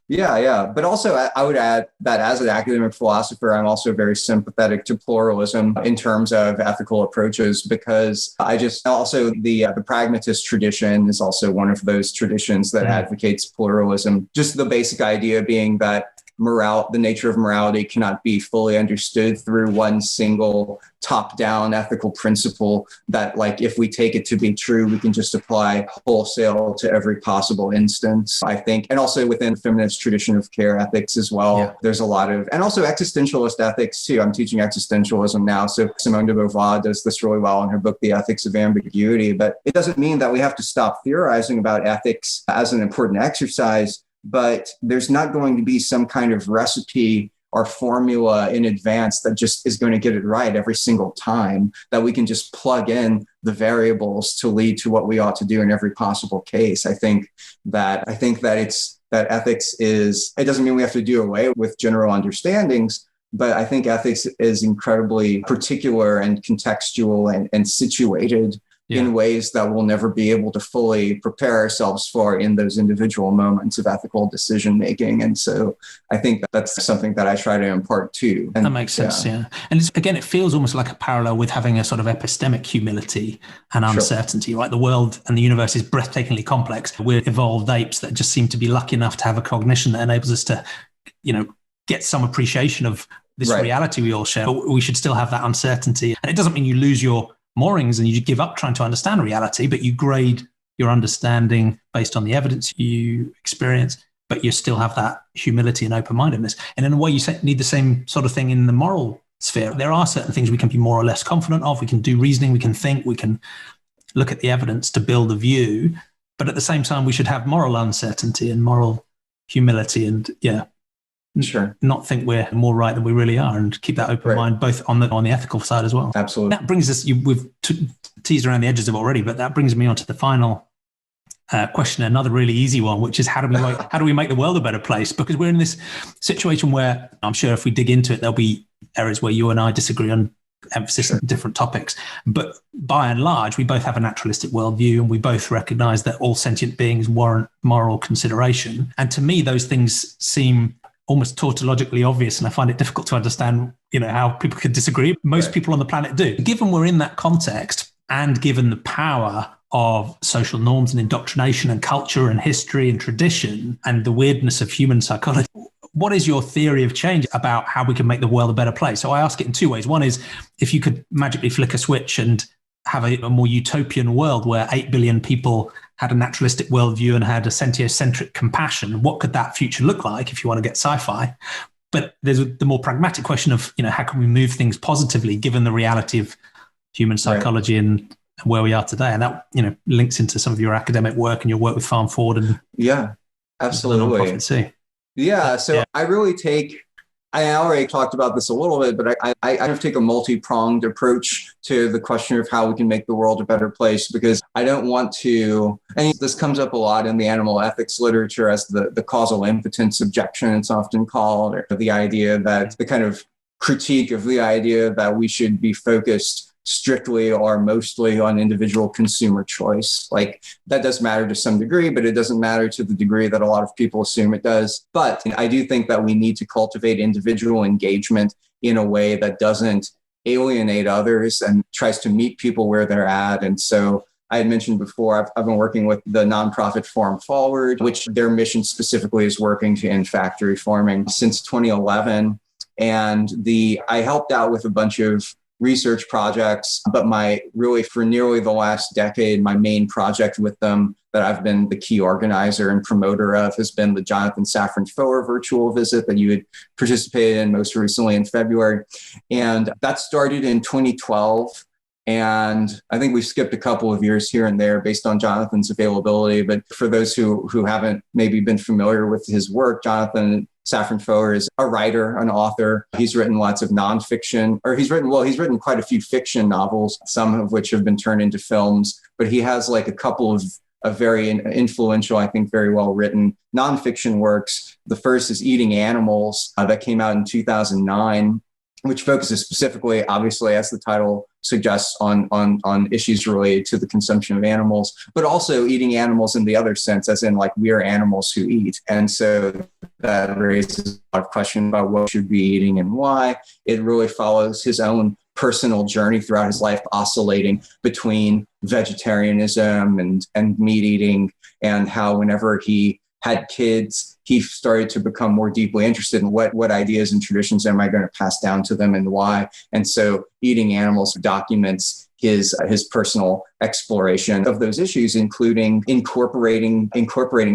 Yeah. But also I would add that as an academic philosopher, I'm also very sympathetic to pluralism in terms of ethical approaches, because the pragmatist tradition is also one of those traditions that advocates pluralism. Just the basic idea being that the nature of morality cannot be fully understood through one single top-down ethical principle that, like, if we take it to be true, we can just apply wholesale to every possible instance, I think. And also within the feminist tradition of care ethics as well, there's a lot of, and also existentialist ethics too. I'm teaching existentialism now. So Simone de Beauvoir does this really well in her book, The Ethics of Ambiguity. But it doesn't mean that we have to stop theorizing about ethics as an important exercise, but there's not going to be some kind of recipe or formula in advance that just is going to get it right every single time, that we can just plug in the variables to lead to what we ought to do in every possible case. I think that ethics is, it doesn't mean we have to do away with general understandings, but I think ethics is incredibly particular and contextual and situated in ways that we'll never be able to fully prepare ourselves for in those individual moments of ethical decision making. And so I think that's something that I try to impart too. And that makes sense, And it feels almost like a parallel with having a sort of epistemic humility and uncertainty, right? The world and the universe is breathtakingly complex. We're evolved apes that just seem to be lucky enough to have a cognition that enables us to, get some appreciation of this reality we all share, but we should still have that uncertainty. And it doesn't mean you lose your moorings and you give up trying to understand reality, but you grade your understanding based on the evidence you experience, but you still have that humility and open-mindedness. And in a way, you need the same sort of thing in the moral sphere. There are certain things we can be more or less confident of. We can do reasoning, we can think, we can look at the evidence to build a view, but at the same time, we should have moral uncertainty and moral humility. And not think we're more right than we really are, and keep that open mind, both on the ethical side as well. Absolutely. That brings us, we've teased around the edges of it already, but that brings me on to the final question, another really easy one, which is how do we make the world a better place? Because we're in this situation where I'm sure if we dig into it, there'll be areas where you and I disagree on emphasis on different topics. But by and large, we both have a naturalistic worldview, and we both recognize that all sentient beings warrant moral consideration. And to me, those things seem almost tautologically obvious, and I find it difficult to understand, how people could disagree. Most people on the planet do. Given we're in that context, and given the power of social norms and indoctrination and culture and history and tradition and the weirdness of human psychology, what is your theory of change about how we can make the world a better place? So I ask it in two ways. One is, if you could magically flick a switch and have a more utopian world where 8 billion people had a naturalistic worldview and had a sentiocentric compassion, what could that future look like if you want to get sci-fi? But there's the more pragmatic question of, how can we move things positively given the reality of human psychology and where we are today? And that, links into some of your academic work and your work with Farm Forward and absolutely. I really I already talked about this a little bit, but I kind of take a multi-pronged approach to the question of how we can make the world a better place, because I don't want to, and this comes up a lot in the animal ethics literature as the causal impotence objection, it's often called, or the idea that the kind of critique of the idea that we should be focused strictly or mostly on individual consumer choice. Like, that does matter to some degree, but it doesn't matter to the degree that a lot of people assume it does. But I do think that we need to cultivate individual engagement in a way that doesn't alienate others and tries to meet people where they're at. And so I had mentioned before, I've been working with the nonprofit Farm Forward, which their mission specifically is working to end factory farming since 2011. And I helped out with a bunch of research projects, but for nearly the last decade, my main project with them that I've been the key organizer and promoter of has been the Jonathan Safran Foer virtual visit that you had participated in most recently in February. And that started in 2012. And I think we've skipped a couple of years here and there based on Jonathan's availability. But for those who haven't maybe been familiar with his work, Jonathan Safran Foer is a writer, an author. He's written lots of nonfiction, or he's written quite a few fiction novels, some of which have been turned into films. But he has like a couple of very influential, I think very well written nonfiction works. The first is Eating Animals, that came out in 2009. Which focuses specifically, obviously, as the title suggests, on issues related to the consumption of animals, but also eating animals in the other sense, as in like we are animals who eat. And so that raises a lot of questions about what we should be eating and why. It really follows his own personal journey throughout his life, oscillating between vegetarianism and meat eating, and how whenever he had kids, he started to become more deeply interested in what ideas and traditions am I going to pass down to them and why. And so Eating Animals documents his personal exploration of those issues, including incorporating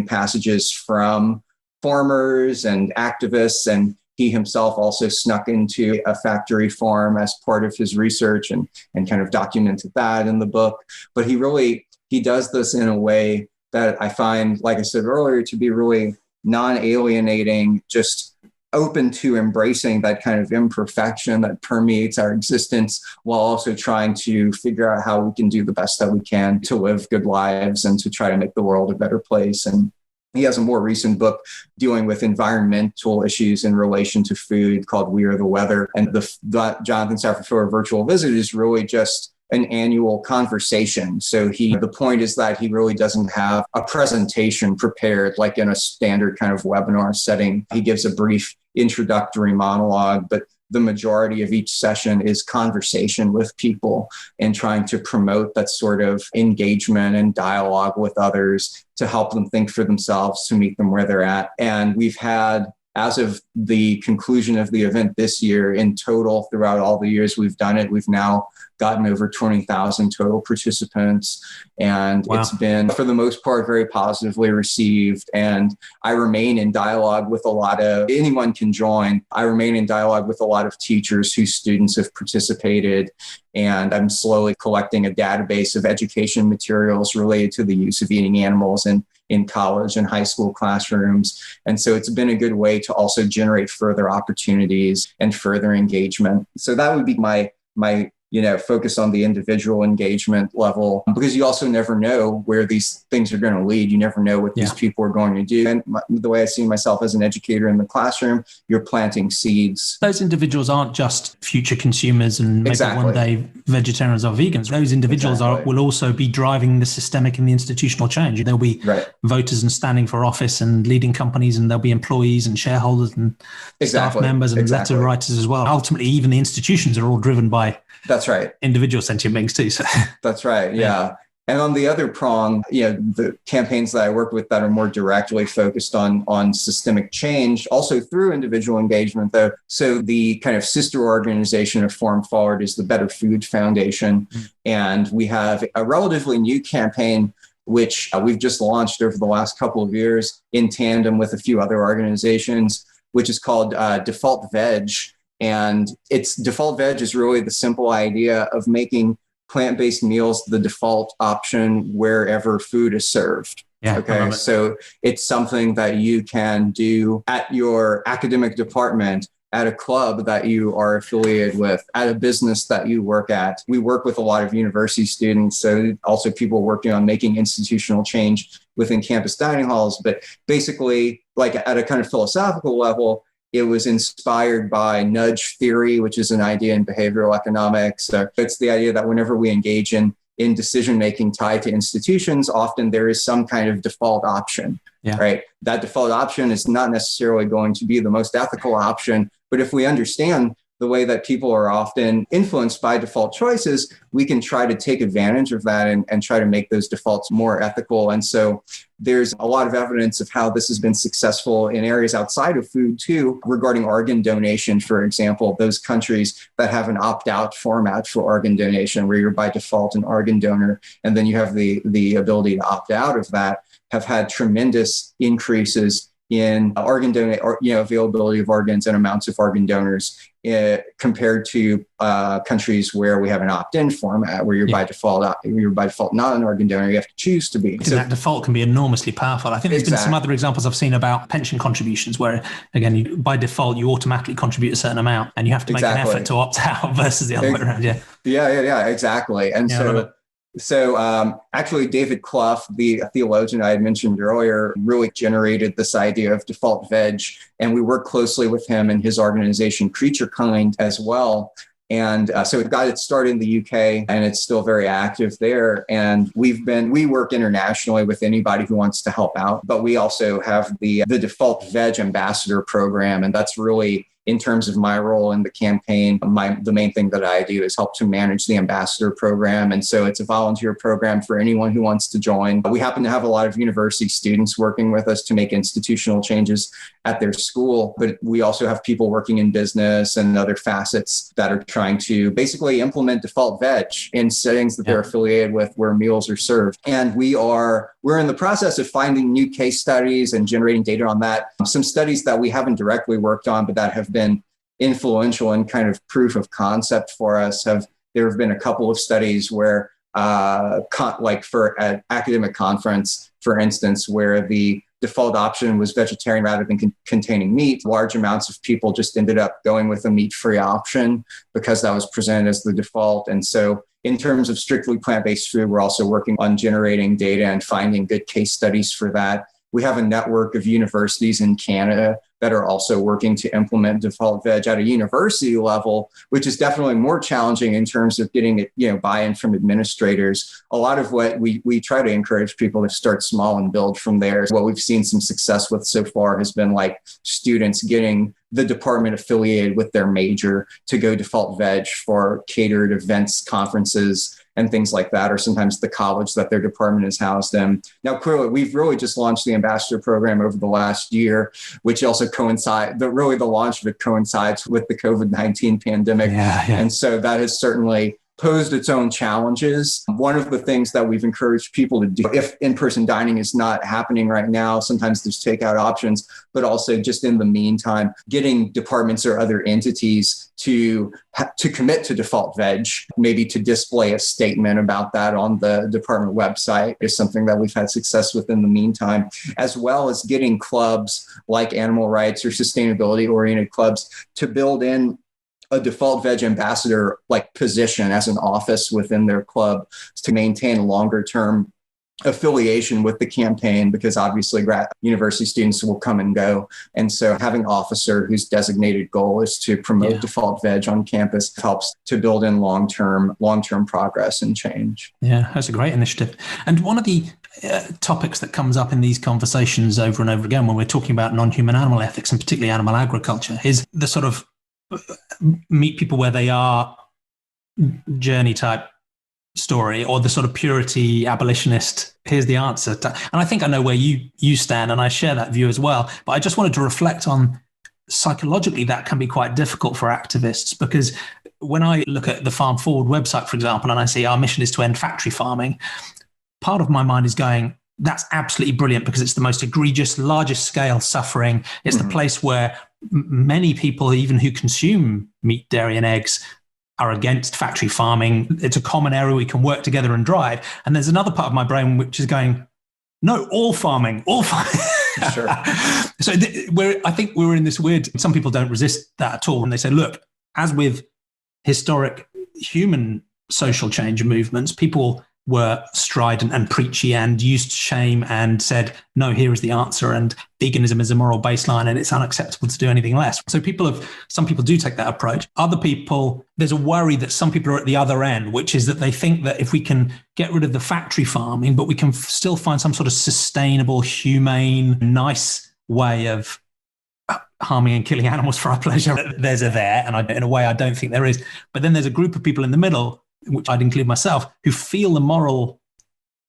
passages from farmers and activists. And he himself also snuck into a factory farm as part of his research and kind of documented that in the book. But he does this in a way that I find, like I said earlier, to be really non-alienating, just open to embracing that kind of imperfection that permeates our existence, while also trying to figure out how we can do the best that we can to live good lives and to try to make the world a better place. And he has a more recent book dealing with environmental issues in relation to food called We Are the Weather. And the Jonathan Safran Foer virtual visit is really just an annual conversation. So the point is that he really doesn't have a presentation prepared like in a standard kind of webinar setting. He gives a brief introductory monologue, but the majority of each session is conversation with people and trying to promote that sort of engagement and dialogue with others to help them think for themselves, to meet them where they're at. And we've had, as of the conclusion of the event this year, in total, throughout all the years we've done it, we've now gotten over 20,000 total participants. And Wow. It's been, for the most part, very positively received. And I remain in dialogue with anyone can join. I remain in dialogue with a lot of teachers whose students have participated. And I'm slowly collecting a database of education materials related to the use of eating animals in in college and high school classrooms. And so it's been a good way to also generate further opportunities and further engagement. So that would be my focus on the individual engagement level, because you also never know where these things are going to lead. You never know what these people are going to do. And the way I see myself as an educator in the classroom, you're planting seeds. Those individuals aren't just future consumers and maybe one day vegetarians or vegans. Those individuals will also be driving the systemic and the institutional change. There'll be voters and standing for office and leading companies, and there'll be employees and shareholders and staff members and letter writers as well. Ultimately, even the institutions are all driven by individual sentient beings too. So. That's right. Yeah. And on the other prong, the campaigns that I work with that are more directly focused on systemic change, also through individual engagement, though. So the kind of sister organization of Forum Forward is the Better Food Foundation. And we have a relatively new campaign, which we've just launched over the last couple of years in tandem with a few other organizations, which is called Default Veg. And it's Default Veg is really the simple idea of making plant-based meals the default option wherever food is served. Okay. So it's something that you can do at your academic department, at a club that you are affiliated with, at a business that you work at. We work with a lot of university students, so also people working on making institutional change within campus dining halls. But basically, like at a kind of philosophical level, it was inspired by nudge theory, which is an idea in behavioral economics. It's the idea that whenever we engage in decision-making tied to institutions, often there is some kind of default option, right? That default option is not necessarily going to be the most ethical option, but if we understand the way that people are often influenced by default choices, we can try to take advantage of that and try to make those defaults more ethical. And so there's a lot of evidence of how this has been successful in areas outside of food too, regarding organ donation, for example. Those countries that have an opt-out format for organ donation, where you're by default an organ donor, and then you have the ability to opt out of that, have had tremendous increases in organ availability of organs and amounts of organ donors compared to countries where we have an opt-in format, where you're by default not an organ donor. You have to choose to be. So that default can be enormously powerful. I think there's been some other examples I've seen about pension contributions, where again, by default, you automatically contribute a certain amount, and you have to make an effort to opt out versus the other way around. Yeah, exactly. And so actually, David Clough, the theologian I had mentioned earlier, really generated this idea of default veg. And we work closely with him and his organization, Creature Kind, as well. And so it got its start in the UK, and it's still very active there. And we work internationally with anybody who wants to help out. But we also have the Default Veg Ambassador program, and that's really, in terms of my role in the campaign, the main thing that I do is help to manage the ambassador program. And so it's a volunteer program for anyone who wants to join. We happen to have a lot of university students working with us to make institutional changes at their school, but we also have people working in business and other facets that are trying to basically implement default veg in settings that they're affiliated with, where meals are served. And we're in the process of finding new case studies and generating data on that. Some studies that we haven't directly worked on, but that have been influential and kind of proof of concept for us. There have been a couple of studies where, like for an academic conference, for instance, where the default option was vegetarian rather than containing meat. Large amounts of people just ended up going with a meat-free option because that was presented as the default. And so in terms of strictly plant-based food, we're also working on generating data and finding good case studies for that. We have a network of universities in Canada that are also working to implement default veg at a university level, which is definitely more challenging in terms of getting it, buy-in from administrators. A lot of what we try to encourage people to start small and build from there. What we've seen some success with so far has been like students getting the department affiliated with their major to go default veg for catered events, conferences, and things like that, or sometimes the college that their department is housed in. Now, clearly, we've really just launched the ambassador program over the last year, which also the launch of it coincides with the COVID-19 pandemic. And so that has certainly posed its own challenges. One of the things that we've encouraged people to do, if in-person dining is not happening right now, sometimes there's takeout options, but also just in the meantime, getting departments or other entities to commit to default veg, maybe to display a statement about that on the department website is something that we've had success with in the meantime, as well as getting clubs like animal rights or sustainability-oriented clubs to build in a default veg ambassador like position as an office within their club to maintain longer term affiliation with the campaign, because obviously university students will come and go. And so having an officer whose designated goal is to promote default veg on campus helps to build in long-term progress and change. Yeah, that's a great initiative. And one of the topics that comes up in these conversations over and over again when we're talking about non-human animal ethics, and particularly animal agriculture, is the sort of meet people where they are journey type story, or the sort of purity abolitionist, here's the answer. And I think I know where you stand, and I share that view as well. But I just wanted to reflect on psychologically that can be quite difficult for activists, because when I look at the Farm Forward website, for example, and I see our mission is to end factory farming, part of my mind is going, that's absolutely brilliant, because it's the most egregious, largest scale suffering. It's the place where many people, even who consume meat, dairy, and eggs, are against factory farming. It's a common area we can work together and drive. And there's another part of my brain which is going, no, all farming. Sure. So I think we're in this weird, some people don't resist that at all. And they say, look, as with historic human social change movements, people were strident and preachy and used shame and said, no, here is the answer. And veganism is a moral baseline and it's unacceptable to do anything less. So some people do take that approach. Other people, there's a worry that some people are at the other end, which is that they think that if we can get rid of the factory farming, but we can still find some sort of sustainable, humane, nice way of harming and killing animals for our pleasure, there's a there. And in a way, I don't think there is. But then there's a group of people in the middle, which I'd include myself, who feel the moral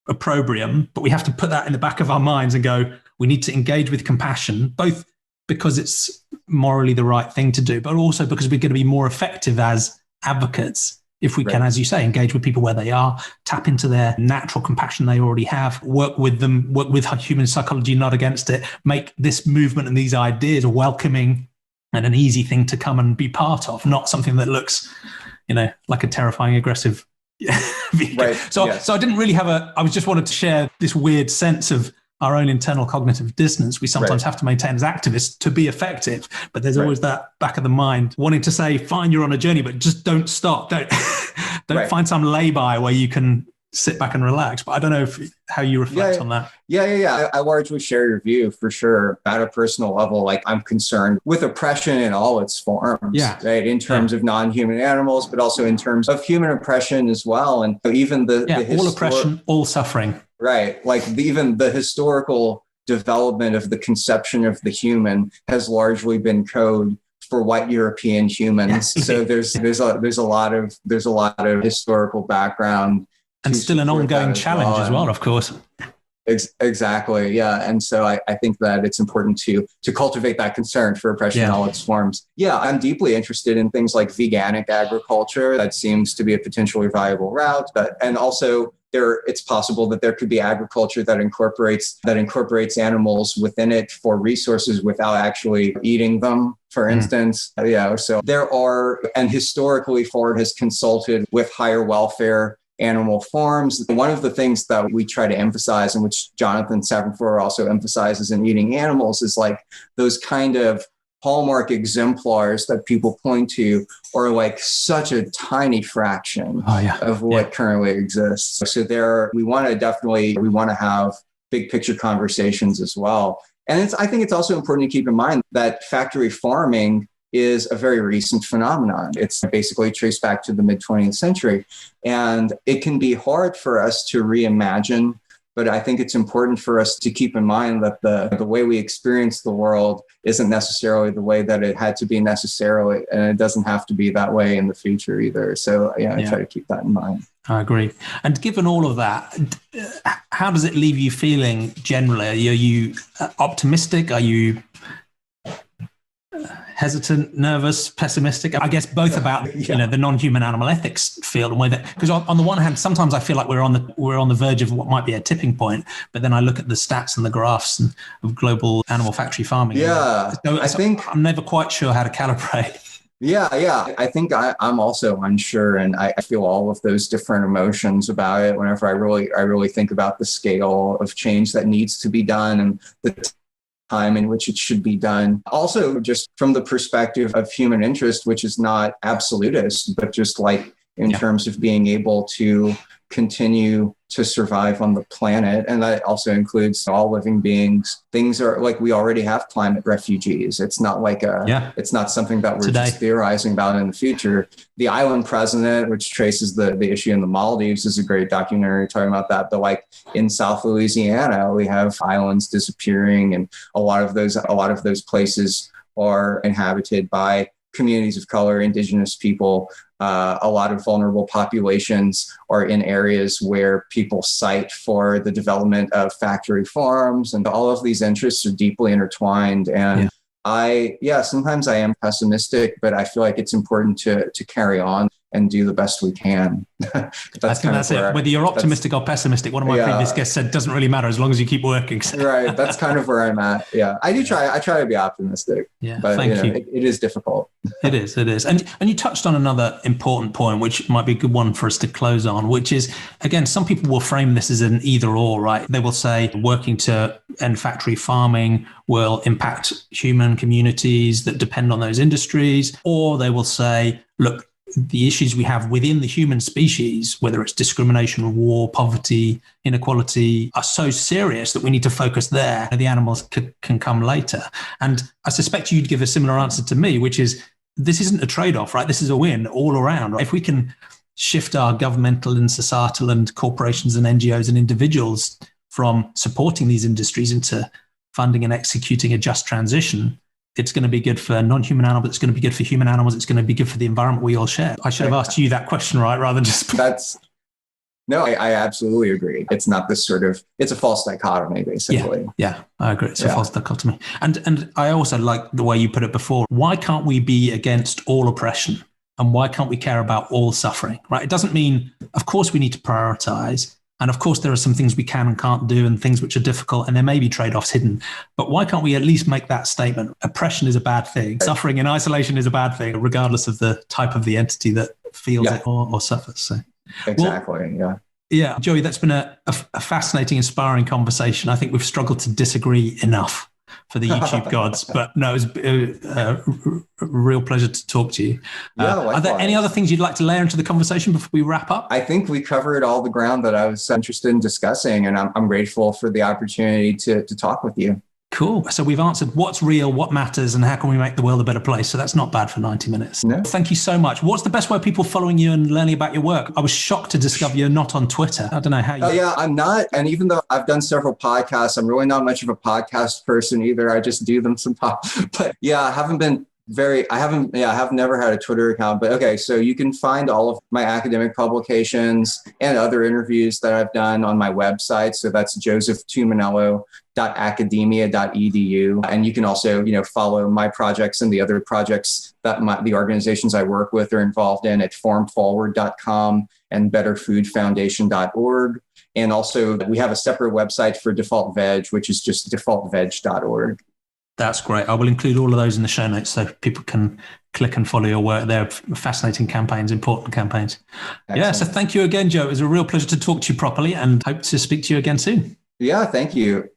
opprobrium, but we have to put that in the back of our minds and go, we need to engage with compassion, both because it's morally the right thing to do, but also because we're going to be more effective as advocates if we can, as you say, engage with people where they are, tap into their natural compassion they already have, work with them, work with human psychology, not against it, make this movement and these ideas welcoming and an easy thing to come and be part of, not something that looks, like a terrifying, aggressive. Right. So I didn't really I just wanted to share this weird sense of our own internal cognitive dissonance we sometimes have to maintain as activists to be effective. But there's always that back of the mind wanting to say, fine, you're on a journey, but just don't stop. Don't find some lay-by where you can sit back and relax. But I don't know how you reflect on that. Yeah. I largely share your view for sure. At a personal level, like I'm concerned with oppression in all its forms, right? In terms of non-human animals, but also in terms of human oppression as well. And even all oppression, all suffering. Right. Like even the historical development of the conception of the human has largely been code for white European humans. Yeah. So there's a lot of historical background. And still an ongoing challenge as well, of course. Exactly. Yeah. And so I think that it's important to cultivate that concern for oppression in all its forms. Yeah. I'm deeply interested in things like veganic agriculture. That seems to be a potentially viable route. And also it's possible that there could be agriculture that incorporates animals within it for resources without actually eating them, for instance. So there are, and historically Ford has consulted with higher welfare animal farms. One of the things that we try to emphasize, and which Jonathan Safran also emphasizes in Eating Animals, is like those kind of hallmark exemplars that people point to are like such a tiny fraction of what currently exists. So we want to have big picture conversations as well. And I think it's also important to keep in mind that factory farming is a very recent phenomenon. It's basically traced back to the mid-20th century. And it can be hard for us to reimagine, but I think it's important for us to keep in mind that the way we experience the world isn't necessarily the way that it had to be necessarily, and it doesn't have to be that way in the future either. So I try to keep that in mind. I agree. And given all of that, how does it leave you feeling generally? Are you optimistic? Are you hesitant, nervous, pessimistic. I guess both about the non-human animal ethics field and whether, because on the one hand, sometimes I feel like we're on the verge of what might be a tipping point, but then I look at the stats and the graphs of global animal factory farming. Yeah, so I think I'm never quite sure how to calibrate. Yeah. I think I'm also unsure, and I feel all of those different emotions about it whenever I really think about the scale of change that needs to be done and the time in which it should be done. Also, just from the perspective of human interest, which is not absolutist, but just like in terms of being able to continue to survive on the planet. And that also includes all living beings. Things are like, we already have climate refugees. It's not like it's not something that we're just theorizing about in the future. The Island President, which traces the issue in the Maldives, is a great documentary talking about that. But like in South Louisiana, we have islands disappearing, and a lot of those places are inhabited by communities of color, indigenous people. A lot of vulnerable populations are in areas where people cite for the development of factory farms, and all of these interests are deeply intertwined. And sometimes I am pessimistic, but I feel like it's important to carry on and do the best we can. That's it. Whether you're optimistic or pessimistic, one of my previous guests said, doesn't really matter as long as you keep working. Right. That's kind of where I'm at. Yeah. I try to be optimistic. Yeah. But thank you. It is difficult. It is. And you touched on another important point, which might be a good one for us to close on, which is, again, some people will frame this as an either or, right? They will say working to end factory farming will impact human communities that depend on those industries, or they will say, look, the issues we have within the human species, whether it's discrimination, war, poverty, inequality, are so serious that we need to focus there. The animals can come later. And I suspect you'd give a similar answer to me, which is this isn't a trade-off, right? This is a win all around. If we can shift our governmental and societal and corporations and NGOs and individuals from supporting these industries into funding and executing a just transition, it's going to be good for non-human animals. It's going to be good for human animals. It's going to be good for the environment we all share. I should have asked you that question, right? Rather than just... I absolutely agree. It's not this it's a false dichotomy, basically. Yeah, I agree. It's a false dichotomy. And I also like the way you put it before. Why can't we be against all oppression? And why can't we care about all suffering, right? It doesn't mean, of course, we need to prioritize. And of course, there are some things we can and can't do and things which are difficult, and there may be trade-offs hidden. But why can't we at least make that statement? Oppression is a bad thing. Suffering in isolation is a bad thing, regardless of the type of the entity that feels it or suffers. So, exactly, Yeah, Joey, that's been a fascinating, inspiring conversation. I think we've struggled to disagree enough for the YouTube gods, but no, it was a real pleasure to talk to you. Are there any other things you'd like to layer into the conversation before we wrap up? I think we covered all the ground that I was interested in discussing, and I'm grateful for the opportunity to talk with you. Cool. So we've answered what's real, what matters, and how can we make the world a better place. So that's not bad for 90 minutes. No. Thank you so much. What's the best way of people following you and learning about your work? I was shocked to discover you're not on Twitter. I don't know how you... I'm not. And even though I've done several podcasts, I'm really not much of a podcast person either. I just do them sometimes. But I have never had a Twitter account, but okay. So you can find all of my academic publications and other interviews that I've done on my website. So that's josephtuminello.academia.edu. And you can also, follow my projects and the other projects that the organizations I work with are involved in at formforward.com and betterfoodfoundation.org. And also we have a separate website for Default Veg, which is just defaultveg.org. That's great. I will include all of those in the show notes so people can click and follow your work. They're fascinating campaigns, important campaigns. Excellent. Yeah, so thank you again, Joe. It was a real pleasure to talk to you properly and hope to speak to you again soon. Yeah, thank you.